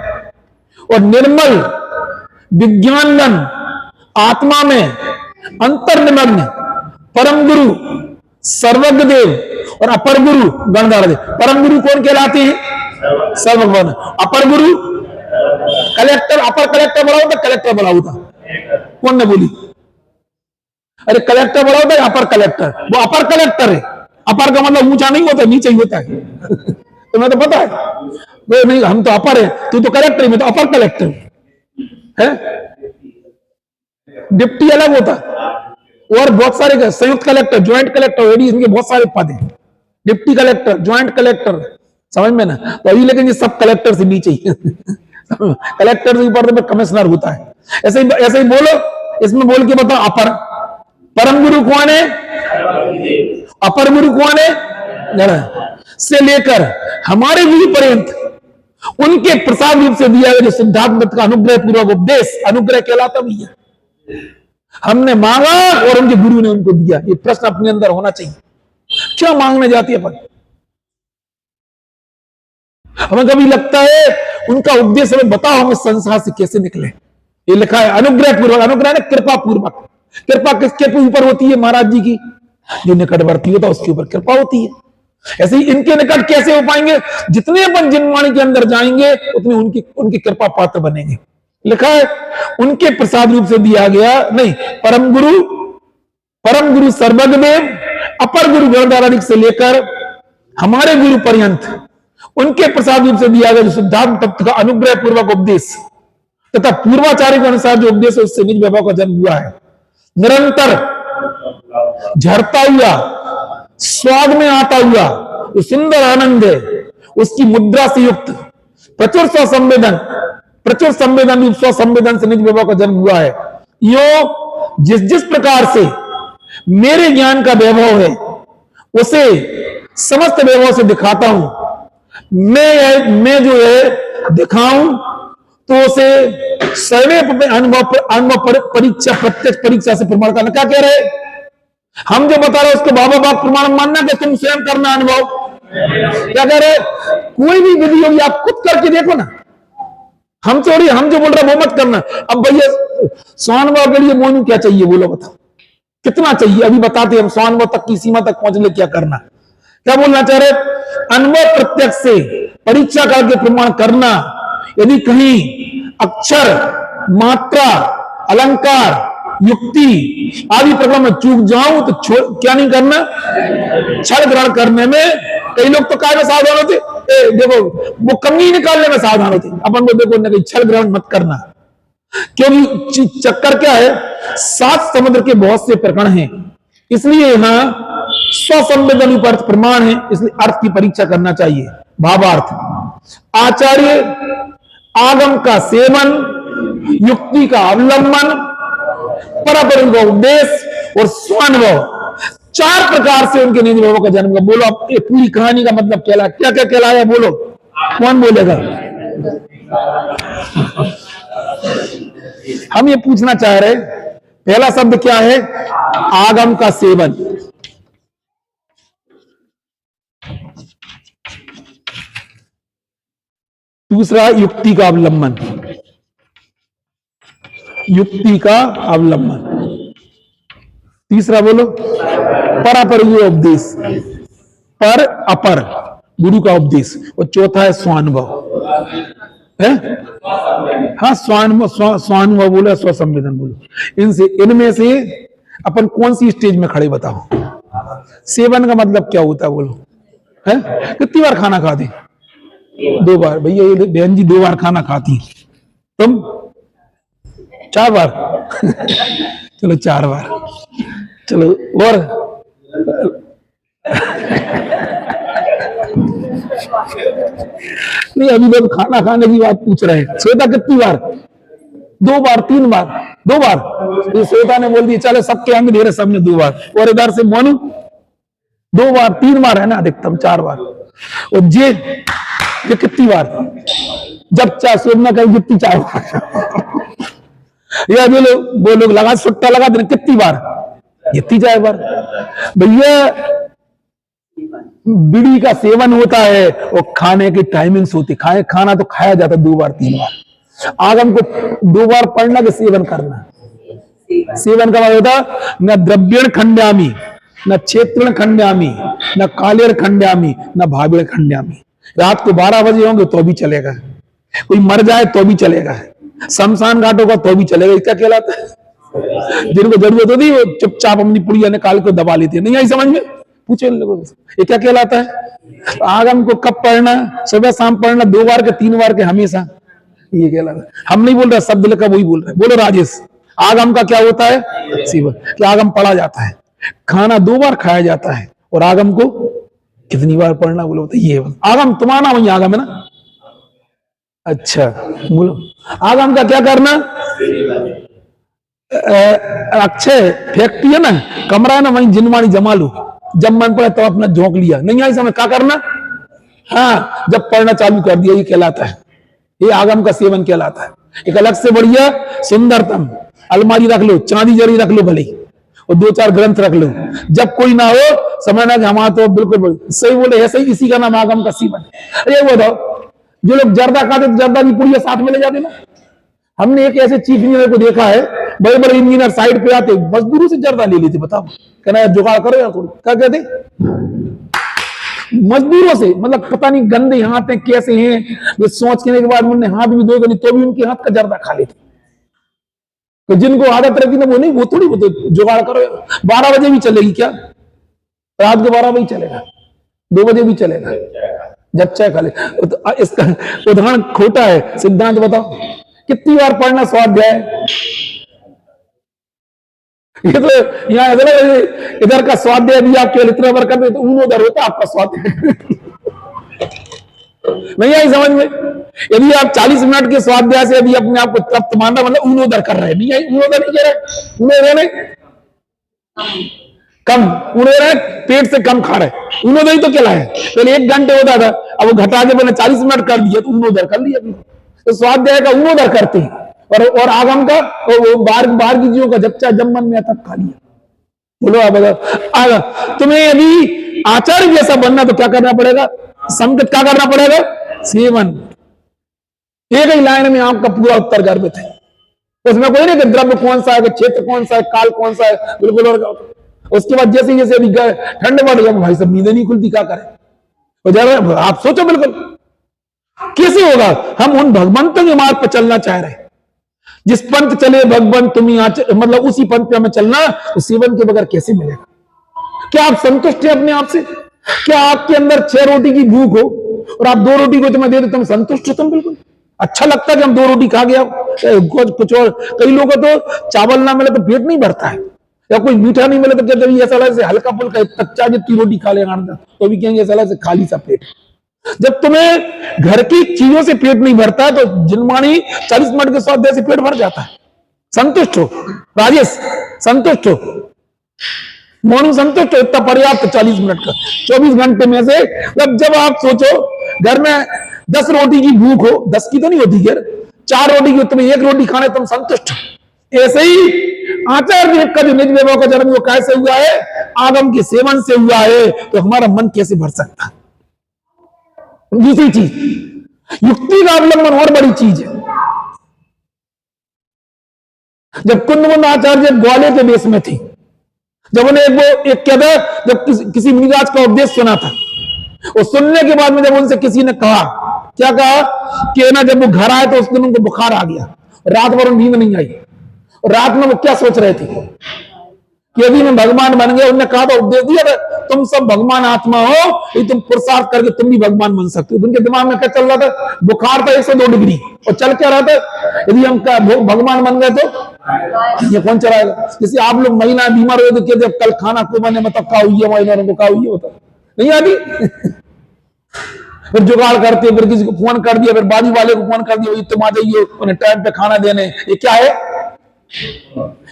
और निर्मल विज्ञानन आत्मा में अंतर्निमग्न परम गुरु सर्वज्ञ देव और अपर गुरु गणधार देव। परम गुरु कौन कहलाते हैं? सर्वज्ञ। अपर गुरु कलेक्टर, अपर कलेक्टर बड़ा होता, कलेक्टर बड़ा होता, कौन ने बोली? अरे कलेक्टर बड़ा होता है, अपर कलेक्टर, वो अपर कलेक्टर है। अपर का मतलब ऊंचा नहीं होता, नीचे ही होता है। तुम्हें तो पता है? वो नहीं, हम तो अपर है, तू तो कलेक्टर है, मैं तो अपर कलेक्टर है। डिप्टी अलग होता, और बहुत सारे संयुक्त कलेक्टर, ज्वाइंट कलेक्टर, इनके बहुत सारे पद हैं। डिप्टी कलेक्टर, ज्वाइंट कलेक्टर, समझ में ना? तो अभी लेकिन ये सब कलेक्टर से नीचे ही कलेक्टर से ऊपर तो कमिश्नर होता है। ऐसे ही बोलो, इसमें बोल के बताओ। अपर परम गुरु कौन है? अपर गुरु कौन है? से लेकर हमारे गुरु पर्यंत उनके प्रसाद रूप से दिया गया जो सिद्धार्थ का अनुग्रह पूर्वक उपदेश, अनुग्रह कहलाता भैया। हमने मांगा और उनके गुरु ने उनको दिया। ये प्रश्न अपने अंदर होना चाहिए, क्या मांगने जाती है अपन? हमें कभी लगता है उनका उपदेश हमें बताओ, हम इस संसार से कैसे निकले। ये लिखा है अनुग्रह पूर्वक, अनुग्रह ने कृपा पूर्वक। कृपा किसके ऊपर होती है? महाराज जी की। जो निकटवर्ती होता है उसके ऊपर कृपा होती है। ऐसे ही इनके निकट कैसे हो पाएंगे? जितने अपन जिनवाणी के अंदर जाएंगे उतने उनकी कृपा पात्र बनेंगे। लिखा है उनके प्रसाद रूप से दिया गया, नहीं, परम गुरु सर्वज्ञ देव, अपर गुरु गणधाराधिक से लेकर हमारे गुरु पर्यंत उनके प्रसाद रूप से दिया गया जो सिद्धांत तत्व का अनुग्रह पूर्वक उपदेश तथा पूर्वाचार्य के अनुसार जो उपदेश है उससे निज वैभव का जन्म हुआ है। निरंतर झरता हुआ, स्वाद में आता हुआ जो सुंदर आनंद है, उसकी मुद्रा से युक्त प्रचुर संवेदन रूप स्वसंवेदन से निज वैभव का जन्म हुआ है। यो जिस प्रकार से मेरे ज्ञान का वैभव है उसे समस्त वैभव से दिखाता हूं। मैं जो है दिखाऊं तो उसे सर्वे अनुभव परीक्षा, प्रत्यक्ष परीक्षा से प्रमाण करना। क्या कह रहे? हम जो बता रहे उसको बाबा बाप प्रमाण मानना कि तुम स्वयं करना अनुभव। क्या कह रहे? कोई भी विधि होगी आप खुद करके देखो ना। हम जो बोल रहे वो मत करना। अब भैया स्वानुभव के लिए मोनू क्या चाहिए बोलो, बताओ कितना चाहिए? अभी बताते हम स्वानुभव तक की सीमा तक पहुंचने क्या करना। क्या बोलना चाह रहे? अनुभव प्रत्यक्ष से परीक्षा करके प्रमाण करना। यदि कहीं अक्षर, मात्रा, अलंकार, युक्ति आदि प्रकार में चूक जाऊं तो क्या नहीं करना, छल ग्रहण करने में। कई लोग तो काय में सावधान होते, देखो वो कमी निकालने में सावधान होते, अपन को देखो न, छल ग्रहण मत करना। क्योंकि चक्कर क्या है, 7 समुद्र के बहुत से प्रकरण हैं, इसलिए यहां स्वसंवेदन अर्थ प्रमाण है, इसलिए अर्थ की परीक्षा करना चाहिए। भावार्थ, आचार्य आगम का सेवन, युक्ति का अवलंबन, परपर उपदेश और स्वानुभव, 4 प्रकार से उनके निज भावों का जन्म। बोलो अब ये पूरी कहानी का मतलब क्या क्या कहलाया, बोलो कौन बोलेगा? हम ये पूछना चाह रहे, पहला शब्द क्या है, आगम का सेवन। दूसरा युक्ति का अवलंबन, युक्ति का अवलंबन। तीसरा बोलो परापर उपदेश, पर अपर गुरु का उपदेश। और चौथा है स्वानुभव है, हाँ स्वानुभव बोलो, स्वसंवेदन बोलो। इनमें से अपन कौन सी स्टेज में खड़े बताओ? सेवन का मतलब क्या होता है बोलो, है कितनी बार खाना खाते? 2 बार। भैया ये बहन जी 2 बार खाना खाती, तुम 4 बार चलो 4 बार, चलो और नहीं, अभी लोग खाना खाने की बात पूछ रहे हैं। श्वेता कितनी बार? 2 बार, 3 बार, 2 बार। ये श्वेता ने बोल दिया चलो सबके अंग दे रहे, सबने 2 बार। और इधर से मोनू 2 बार, 3 बार है ना, अधिकतम 4 बार। और ये कितनी बार? जब चाहे सोना कहीं कितनी 4 बार। या वो लोग लगा सुट्टा लगा देना कितनी बार, इतनी 4 बार। भैया बीड़ी का सेवन होता है और खाने की टाइमिंग्स होती, खाना तो खाया जाता 2 बार 3 बार। आगम को 2 बार पढ़ना कि सेवन करना? सेवन का मतलब होता न द्रव्यण खंड्यामी, न क्षेत्रण खंड्यामी, न कालेर खंड्यामी, न भावेण खंड्यामी। रात को 12 बजे होंगे तो भी चलेगा, कोई मर जाए तो भी चलेगा, शमशान घाट होगा तो भी चलेगा। क्या कहलाता है? जिनको जरूरत होती है वो चुपचाप अपनी पुड़िया निकाल कर दबा लेते हैं। नहीं आई समझ में? पूछे लोगों से ये क्या कहलाता है? आगम को कब पढ़ना? सुबह शाम पढ़ना, 2 बार के 3 बार के हमेशा, ये कहलाता है। हम नहीं बोल रहे, शब्द लेकर वही बोल रहे। बोलो राजेश, आगम का क्या होता है? सेवन। क्या आगम पढ़ा जाता है? खाना 2 बार खाया जाता है। और आगम को कितनी बार पढ़ना? बोलो ये आगम। तुम्हारा वही आगम है ना? अच्छा बोलो, आगम का क्या करना? अक्षय फैक्ट्री है ना, कमरा है ना, वहीं जिनवाणी जमा लो, जब मन पड़े तो अपना झोंक लिया। नहीं आई समझ? क्या करना? हाँ, जब पढ़ना चालू कर दिया, ये कहलाता है, ये आगम का सेवन कहलाता है। एक अलग से बढ़िया सुंदरतम अलमारी रख लो, चांदी जरी रख लो भले, और 2-4 ग्रंथ रख लो। जब कोई ना हो समझना कि हमारा तो बिल्कुल सही बोले, ऐसा ही इसी का नाम आगम का सेवन। अरे वो बताओ, जो लोग जर्दा खाते तो जर्दा की पुड़िया साथ में ले जाते ना। हमने एक ऐसे चीफ इंजीनियर को देखा है, बड़े बड़े इंजीनियर साइड पे आते, मजदूरों से जर्दा ले लेते। बताओ, कहना जुगाड़ करो यार थोड़ी। क्या कहते? मजदूरों से, मतलब पता नहीं गंदे हाथ हैं कैसे हैं, वे सोचने के बाद उन्होंने हाथ भी धोए नहीं तो भी उनके हाथ का जर्दा खा लेते। तो जिनको आदत रहती ना, वो नहीं, वो थोड़ी, वो तो जुगाड़ करो। 12 बजे भी चलेगी क्या? रात के 12 बजे चलेगा, 2 बजे भी चलेगा, जब चाहे खा ले। तो इसका उदाहरण खोटा है, सिद्धांत बताओ कितनी बार पढ़ना स्वाध्याय? ये तो यहाँ इधर का स्वाध्याय भी आप केवल इतना बार कर दे तो उधर होता आपका स्वाध्याय। नहीं आई समझ में? यदि आप 40 मिनट के स्वाध्याय से यदि अपने आप को तृप्त मानना, मतलब उन्होंने कर रहे हैं। नहीं आई, उन्होंने नहीं कह रहे, उन्होंने कम, उन्होंने पेट से कम खा रहे, उन्होंने ही तो कहला है। पहले 1 घंटे होता था, अब वो घटा के मैंने 40 मिनट कर दिया तो उन्होंने कर लिया। तो स्वाध्याय का उन्होंने करते हैं, और आगम का वो बाहर की चीजों का जब मन में आता तब खा लिया। बोलो आप, तुम्हें यदि आचार्य जैसा बनना तो क्या करना पड़ेगा? संगत क्या करना पड़ेगा? सेवन। एक ही लाइन में आपका पूरा उत्तर गर्भित है, उसमें कोई नहीं कि द्रव्य कौन सा है, क्षेत्र कौन सा है, काल कौन सा है, बिल्कुल। और उसके बाद जैसे जैसे अभी ठंड बढ़ गया भाई सब नींद नहीं खुलती, क्या करें? तो जब आप सोचो बिल्कुल कैसे होगा। हम उन भगवंतों के मार्ग पर चलना चाह रहे हैं, जिस पंथ चले भगवंत तुम यहाँ, मतलब उसी पंथ पे हमें चलना, तो सेवन के बगैर कैसे मिलेगा। क्या आप संतुष्ट हैं अपने आप से? क्या आपके अंदर 6 रोटी की भूख हो और आप 2 रोटी को तुम्हें दे दो, तुम संतुष्ट हो? तुम बिल्कुल अच्छा लगता है कि हम 2 रोटी खा गया कुछ और। कई लोगों को तो चावल ना मिले तो पेट नहीं भरता है, या कोई मीठा नहीं मिले तो कहते ऐसा लगे हल्का फुल्का कच्चा जितनी रोटी खा लेगा तो भी कहेंगे ऐसा लगे खाली सा पेट। जब तुम्हें घर की चीजों से पेट नहीं भरता है तो जिनमानी 40 मिनट के स्वाद से पेट भर जाता है। संतुष्ट हो राजेश? संतुष्ट हो? मॉर्निंग संतुष्ट हो? इतना पर्याप्त 40 मिनट का 24 घंटे में से। जब आप सोचो घर में 10 रोटी की भूख हो, 10 की तो नहीं होती यार, 4 रोटी की, तुम्हें 1 रोटी खाने तुम संतुष्ट हो। ऐसे ही आचार्य का जो निज वैभव का जन्म वो कैसे हुआ है? आगम के सेवन से हुआ है। तो हमारा मन कैसे भर सकता है? दूसरी चीज युक्ति का अवलंबन और बड़ी चीज है। जब कुंदमुंद आचार्य ग्वालियर के देश में थी, जब उन्हें एक क्या था, जब किसी मुनिराज का उपदेश सुना था, और सुनने के बाद में जब उनसे किसी ने कहा, क्या कहा कि ना जब वो घर आए तो उस दिन उनको बुखार आ गया, रात भर नींद नहीं आई। और रात में वो क्या सोच रहे थे कि यदि मैं भगवान बन गया, उन्होंने कहा था, उपदेश दिया, तुम सब भगवान आत्मा हो, ये तुम पुरुषार्थ करके तुम भी भगवान बन सकते हो। उनके दिमाग में क्या चल रहा था? बुखार था 102 डिग्री, और चल क्या रहा था? यदि हम भगवान बन गए तो ये कौन चलाएगा? जैसे आप लोग महिलाएं बीमार हो तो कहते कल खाना को बने, मतलब का हुई है, महिलाओं को का हुई है, होता नहीं आती। फिर जुगाड़ करते, फिर किसी को फोन कर दिया, फिर बाजू वाले को फोन कर दिया, तुम आ जाइए उन्हें टाइम पे खाना देने। ये क्या है?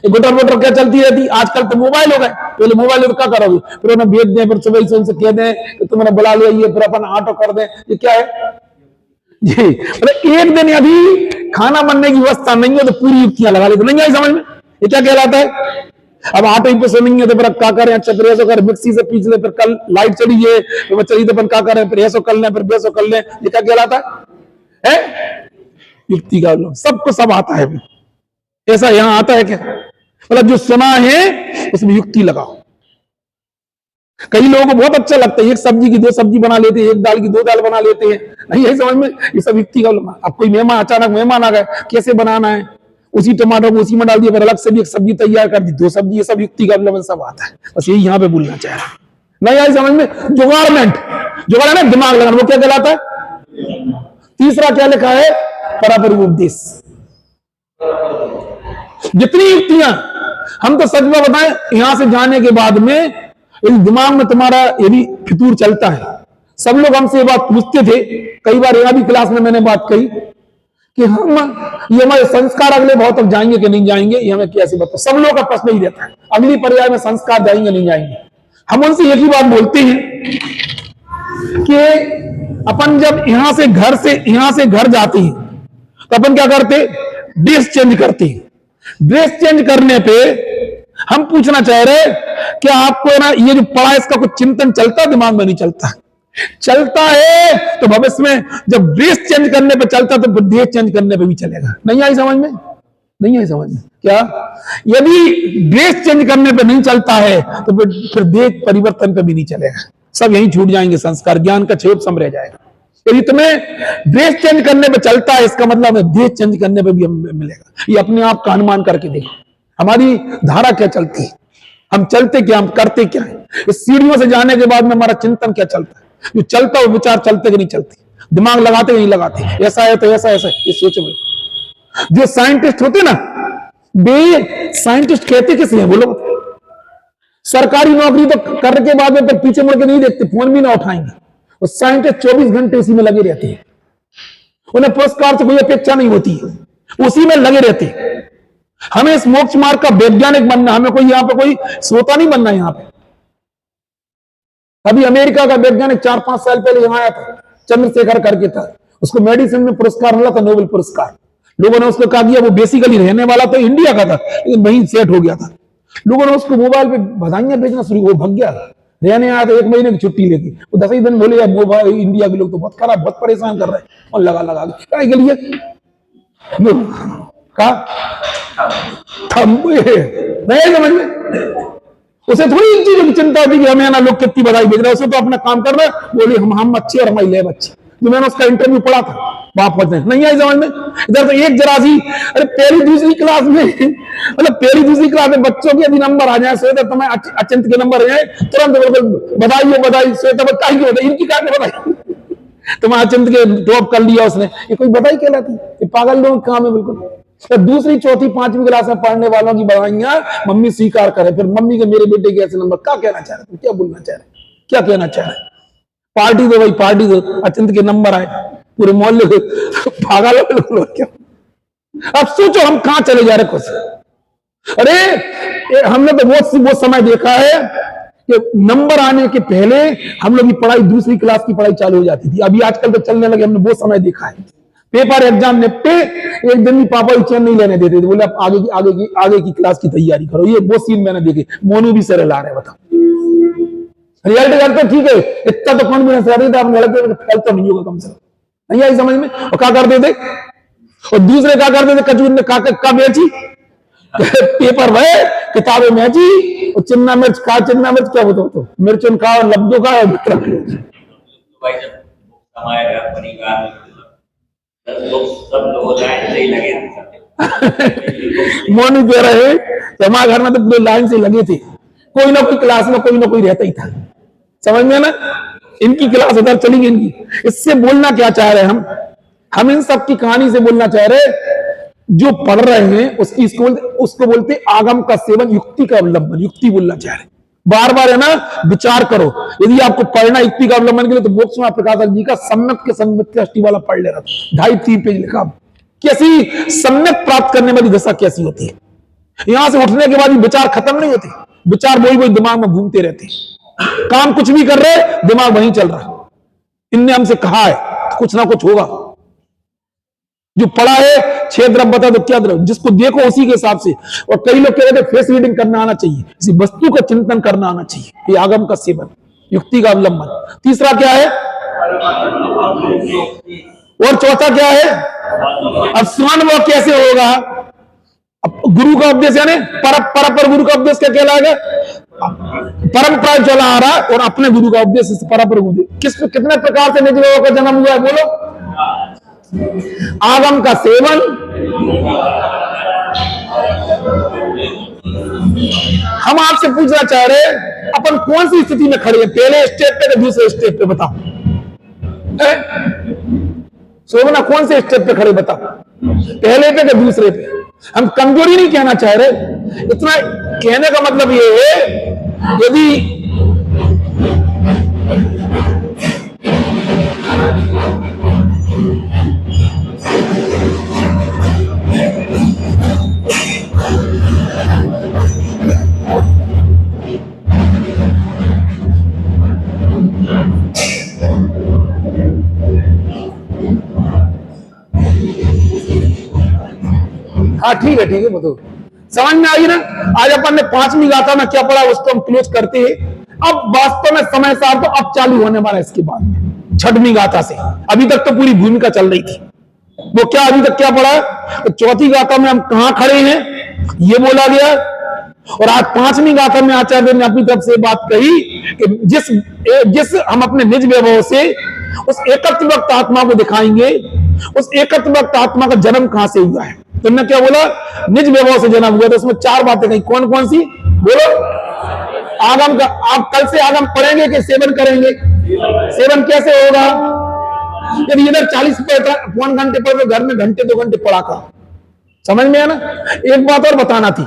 गुटर वोटर क्या चलती रहती। आजकल तो मोबाइल हो गए, पहले मोबाइल हो तो क्या करोगे? फिर उन्हें भेज दें, फिर सुबह से उनसे कह दें कि तुमने बुला लिया, फिर अपन ऑटो कर दें। ये क्या है जी? मतलब एक दिन यदि खाना बनने की व्यवस्था नहीं है तो पूरी युक्तियां लगा लेते। नहीं आई समझ में? ये क्या कहलाता है? अब आटे पे सुनेंगे तो फिर क्या करें? अच्छा फिर ऐसा कर, मिक्सी से पीस ले, फिर कल लाइट चली है तो चली तो अपन क्या करें? फिर ऐसा कर लें, फिर वैसा कर लें। ये क्या कहलाता है? युक्ति का सबको सब आता है। ऐसा यहां आता है क्या? मतलब जो सुना है उसमें युक्ति लगाओ। कई लोगों को बहुत अच्छा लगता है, एक सब्जी की 2 सब्जी बना लेते हैं, एक दाल की 2 दाल बना लेते हैं। नहीं है समझ में? ये सब युक्ति का। अब कोई मेहमान, अचानक मेहमान आ गए, कैसे बनाना है? उसी टमाटर को उसी में डाल दिया, फिर अलग से भी एक सब्जी तैयार कर दी, 2 सब्जी। ये सब युक्ति का अवलंबन सब आता है। बस यही यहां पे बोलना चाह रहा है। नहीं आई समझ में? जुगाड़मेंट, जुगाड़ है ना, दिमाग लगाना, वो क्या कहलाता है? तीसरा क्या लिखा है? परापर उपदेश। जितनी युक्तियां, हम तो सच में बताएं, यहां से जाने के बाद में दिमाग में तुम्हारा यदि फितूर चलता है। सब लोग हमसे ये बात पूछते थे, कई बार यहां भी क्लास में मैंने बात कही कि ये हमारे संस्कार अगले भाव तक जाएंगे कि नहीं जाएंगे, ये हमें कैसे बताओ। सब लोगों का प्रश्न ही रहता है, अगली पर्याय में संस्कार जाएंगे नहीं जाएंगे। हम उनसे एक ही बात बोलते हैं कि अपन जब यहां से घर जाते हैं तो अपन क्या करते? ड्रेस चेंज करते हैं। ड्रेस चेंज करने पे हम पूछना चाह रहे कि आपको ना ये जो पढ़ा इसका कुछ चिंतन चलता, दिमाग में नहीं चलता? चलता है तो भविष्य में जब ड्रेस चेंज करने पे चलता तो ड्रेस चेंज करने पे भी चलेगा। नहीं आई समझ में? नहीं आई समझ में? क्या यदि ड्रेस चेंज करने पे नहीं चलता है तो फिर देश परिवर्तन पे भी नहीं चलेगा। सब यही छूट जाएंगे, संस्कार ज्ञान का छेद सम रह जाएगा। यदि तुम्हें ड्रेस चेंज करने पे चलता है, इसका मतलब है देश चेंज करने पे भी मिलेगा। ये अपने आप का अनुमान करके देखो, हमारी धारा क्या चलती है, हम चलते क्या, हम करते क्या है। इस सीढ़ियों से जाने के बाद में हमारा चिंतन क्या चलता है, जो चलता वो विचार चलते कि नहीं चलते, दिमाग लगाते कि नहीं लगाते, ऐसा है तो ऐसा ऐसा, ये सोचो। जो साइंटिस्ट होते ना, वे साइंटिस्ट कहते किसे हैं बोलो? सरकारी नौकरी तो करने के बाद में पीछे मुड़ के नहीं देखते, फोन भी ना उठाएंगे। और साइंटिस्ट 24 घंटे उसी में लगे रहते हैं, उन्हें पुरस्कार से कोई अपेक्षा नहीं होती है, उसी में लगे रहते हैं। हमें इस मोक्ष मार्ग का वैज्ञानिक बनना, हमें कोई यहां पे कोई श्रोता नहीं बनना। यहां पे अभी अमेरिका का वैज्ञानिक 4-5 साल पहले यहां आया था, चंद्रशेखर करके था, उसको मेडिसिन में पुरस्कार मिला था, नोबेल पुरस्कार। लोगों ने उसको कहा दिया, वो बेसिकली रहने वाला तो इंडिया का था लेकिन वहीं सेट हो गया था। लोगों ने उसको मोबाइल पे बधाइयां भेजना शुरू, वो भाग गया, रहने आया था 1 महीने की छुट्टी लेके। वो 10 ही दिन बोले यार मोबाइल इंडिया के लोग तो बहुत खराब, बहुत परेशान कर रहे हैं, और लगा के लिए कहा नहीं समझ में। उसे थोड़ी इन चीजों की चिंता होती कि हमें ना लोग कितनी बधाई भेज रहे हैं, उसे तो अपना काम कर रहे हैं, बोली हम अच्छे और हमारी लैब अच्छी। जो मैंने उसका इंटरव्यू पढ़ा था वापस नहीं आई समझ में। इधर तो एक जरा सी, अरे पहली दूसरी क्लास में मतलब पहली दूसरी क्लास में बच्चों के यदि नंबर आ जाए, श्वेता तुम्हें अचिंत के नंबर आ जाए, तुरंत बिल्कुल बधाई हो बधाई, श्वेता बधाई हो, इनकी क्या बधाई, तुम्हें अचिंत के ड्रॉप कर लिया उसने, ये कोई बधाई कहलाती? ये पागल लोग काम है बिल्कुल। तो दूसरी चौथी पांचवी क्लास में पढ़ने वालों की बधाइयां मम्मी स्वीकार करे, फिर मम्मी के मेरे बेटे के ऐसे नंबर, क्या कहना चाह रहे, तुम क्या बोलना चाह रहे, क्या कहना चाह रहे? पार्टी दो भाई पार्टी दो, अचिंत के नंबर आए पूरे मोहल्ले को पागल बिल्कुल। क्या अब सोचो हम कहां चले जा रहे कुछ। अरे हमने तो वो समय देखा है कि नंबर आने के पहले हम लोग की पढ़ाई दूसरी क्लास की पढ़ाई चालू हो जाती थी, अभी आजकल तो चलने लगे, हमने वो समय देखा है। पेपर एग्जाम निपटे, एक दिन भी पापा की चैन नहीं लेने देते थे, बोले अब आगे की क्लास की तैयारी करो। ये वो सीन मैंने देखे, मोनू भी सर ला रहे, बताओ रिजल्ट करते ठीक है, इतना तो कॉन्फिडेंस रहता था, लड़के फेल तो नहीं होगा कम से कम, नहीं आई समझ में। और क्या करते थे, और दूसरे क्या करते थे, कचूर ने का बेची पेपर भय किताबें मैची, और चिन्ना मिर्च खा, चिन्ना मिर्च क्या बताओ, तो मिर्च खाओ, लब्दो खाओ, मोनू कह रहे हमारे घर में तो पूरे लाइन से लगे थे, कोई ना कोई क्लास में कोई ना कोई रहता ही था, समझ में ना। इनकी क्लास उधर चली गई इनकी। इससे बोलना क्या चाह रहे हैं हम इन सब की कहानी से बोलना चाह रहे, जो पढ़ रहे हैं उसको बोलते आगम का सेवन, युक्ति का अवलंबन, युक्ति बोलना चाह रहे। बार बार है ना विचार करो, यदि आपको पढ़ना युक्ति का अवलंबन के लिए तो मोक्ष में प्रकाशक जी का सम्यक के संगत के अष्टी वाला पढ़ ले रहा, 2.5-3 पेज लिखा। कैसी सम्यक प्राप्त करने वाली दशा कैसी होती है, यहां से उठने के बाद विचार खत्म नहीं होते, विचार वही दिमाग में घूमते रहते, काम कुछ भी कर रहे दिमाग वहीं चल रहा। इनने हमसे कहा है तो कुछ ना कुछ होगा। जो पढ़ा है 6 द्रव्य बता दो क्या द्रव्य, जिसको देखो उसी के हिसाब से। और कई लोग कह रहे थे फेस रीडिंग करना आना चाहिए, किसी वस्तु का चिंतन करना आना चाहिए, ये आगम का सेवन, युक्ति का अवलंबन। तीसरा क्या है, और चौथा क्या है, अब श्रवण वो कैसे होगा, अब गुरु का उपदेश यानी पर गुरु का उपदेश क्या कहलाएगा, परंपरा चला आ रहा और अपने गुरु का उपदेश पर कितने प्रकार से निज का जन्म हुआ है बोलो, आगम का सेवन, हम आपसे पूछना चाह रहे अपन कौन सी स्थिति में खड़े हैं, पहले स्टेप पे या दूसरे स्टेप पे बताओ, सोना कौन से स्टेप पे खड़े बताओ, पहले पे या दूसरे पे। हम कमजोरी नहीं कहना चाह रहे, इतना कहने का मतलब ये है यदि हाँ ठीक है बताओ, समझ में आई ना। आज अपन ने 5वीं गाथा में क्या पढ़ा उसको हम क्लोज करते हैं। अब वास्तव में समय साहब तो अब चालू होने वाला है इसके बाद 6वीं गाथा से, अभी तक तो पूरी भूमिका चल रही थी। वो क्या अभी तक क्या पढ़ा, तो 4थी गाथा में हम कहां खड़े हैं ये बोला गया, और आज 5वीं गाथा में आचार्य ने अपनी तरफ से बात कही कि जिस हम अपने निज वैभव से उस एकत्र वक्त आत्मा को दिखाएंगे, उस एकत्र वक्त आत्मा का जन्म कहां से हुआ है। तुमने क्या बोला, निज वैभव से जन्म हुआ, तो उसमें 4 बातें कही, कौन कौन सी बोलो। आगम का, आप कल से आगम पढ़ेंगे कि सेवन करेंगे, सेवन कैसे होगा, यदि इधर 40 पौन घंटे पढ़, घर में घंटे 2 घंटे पढ़ा कर, समझ में है ना। एक बात और बताना थी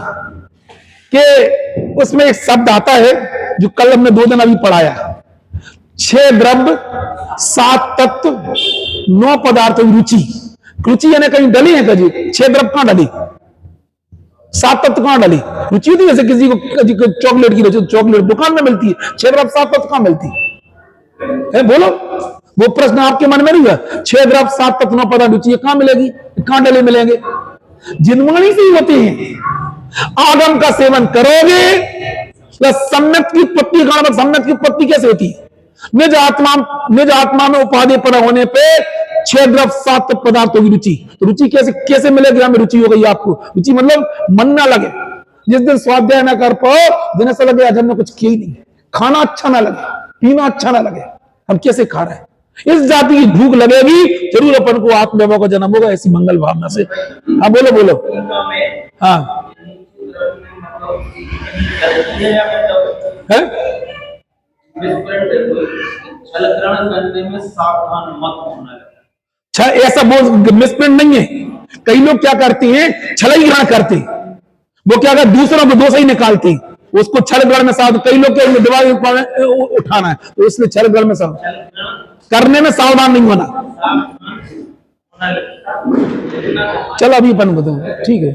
कि उसमें एक शब्द आता है जो कल हमने 2 दिन अभी पढ़ाया, 6 द्रव्य 7 तत्व 9 पदार्थ रुचि। रुचि यानी कहीं डली है कभी, 6 द्रव्य कहां डली, 7 तत्व कहां डली, रुचि थी। जैसे किसी को चॉकलेट की रुचि, चॉकलेट दुकान में मिलती है, 6 द्रव्य 7 तत्व कहां मिलती है बोलो, वो प्रश्न आपके मन में नहीं है। 6 द्रव्य 7 तत्व 9 पदार्थ रुचि कहां मिलेगी, कहां डले मिलेंगे, जिनवाणी से ही होते हैं। आगम का सेवन करोगे तो सम्यक की उत्पत्ति, सम्यक की उत्पत्ति कैसे होती है, निज आत्मा में उपाधि पर होने पे 6 द्रव्य 7 पदार्थों की रुचि। तो रुचि कैसे मिलेगी, हमें रुचि हो गई आपको, रुचि मतलब मन ना लगे, जिस दिन स्वाध्याय ना कर पाओ, दिन ऐसा लगे आज हमने कुछ किया ही नहीं, खाना अच्छा ना लगे, पीना अच्छा ना लगे, हम कैसे खा रहे हैं। इस जाति की भूख लगेगी, जरूर अपन को आत्मवैभव का जन्म होगा, ऐसी मंगल भावना से। हाँ बोलो बोलो। हाँ है? ऐसा बोल मिसप्रिंट नहीं है। कई लोग क्या करते हैं, छल ग्रहण करते, वो क्या कर दूसरों को दोष ही निकालती, उसको छल ग्रहण में सावधान। कई लोग के दिमाग उठाना है, तो इसलिए छल ग्रहण में सावधान करने में सावधान नहीं होना। चलो अभी अपन बताओ, ठीक है।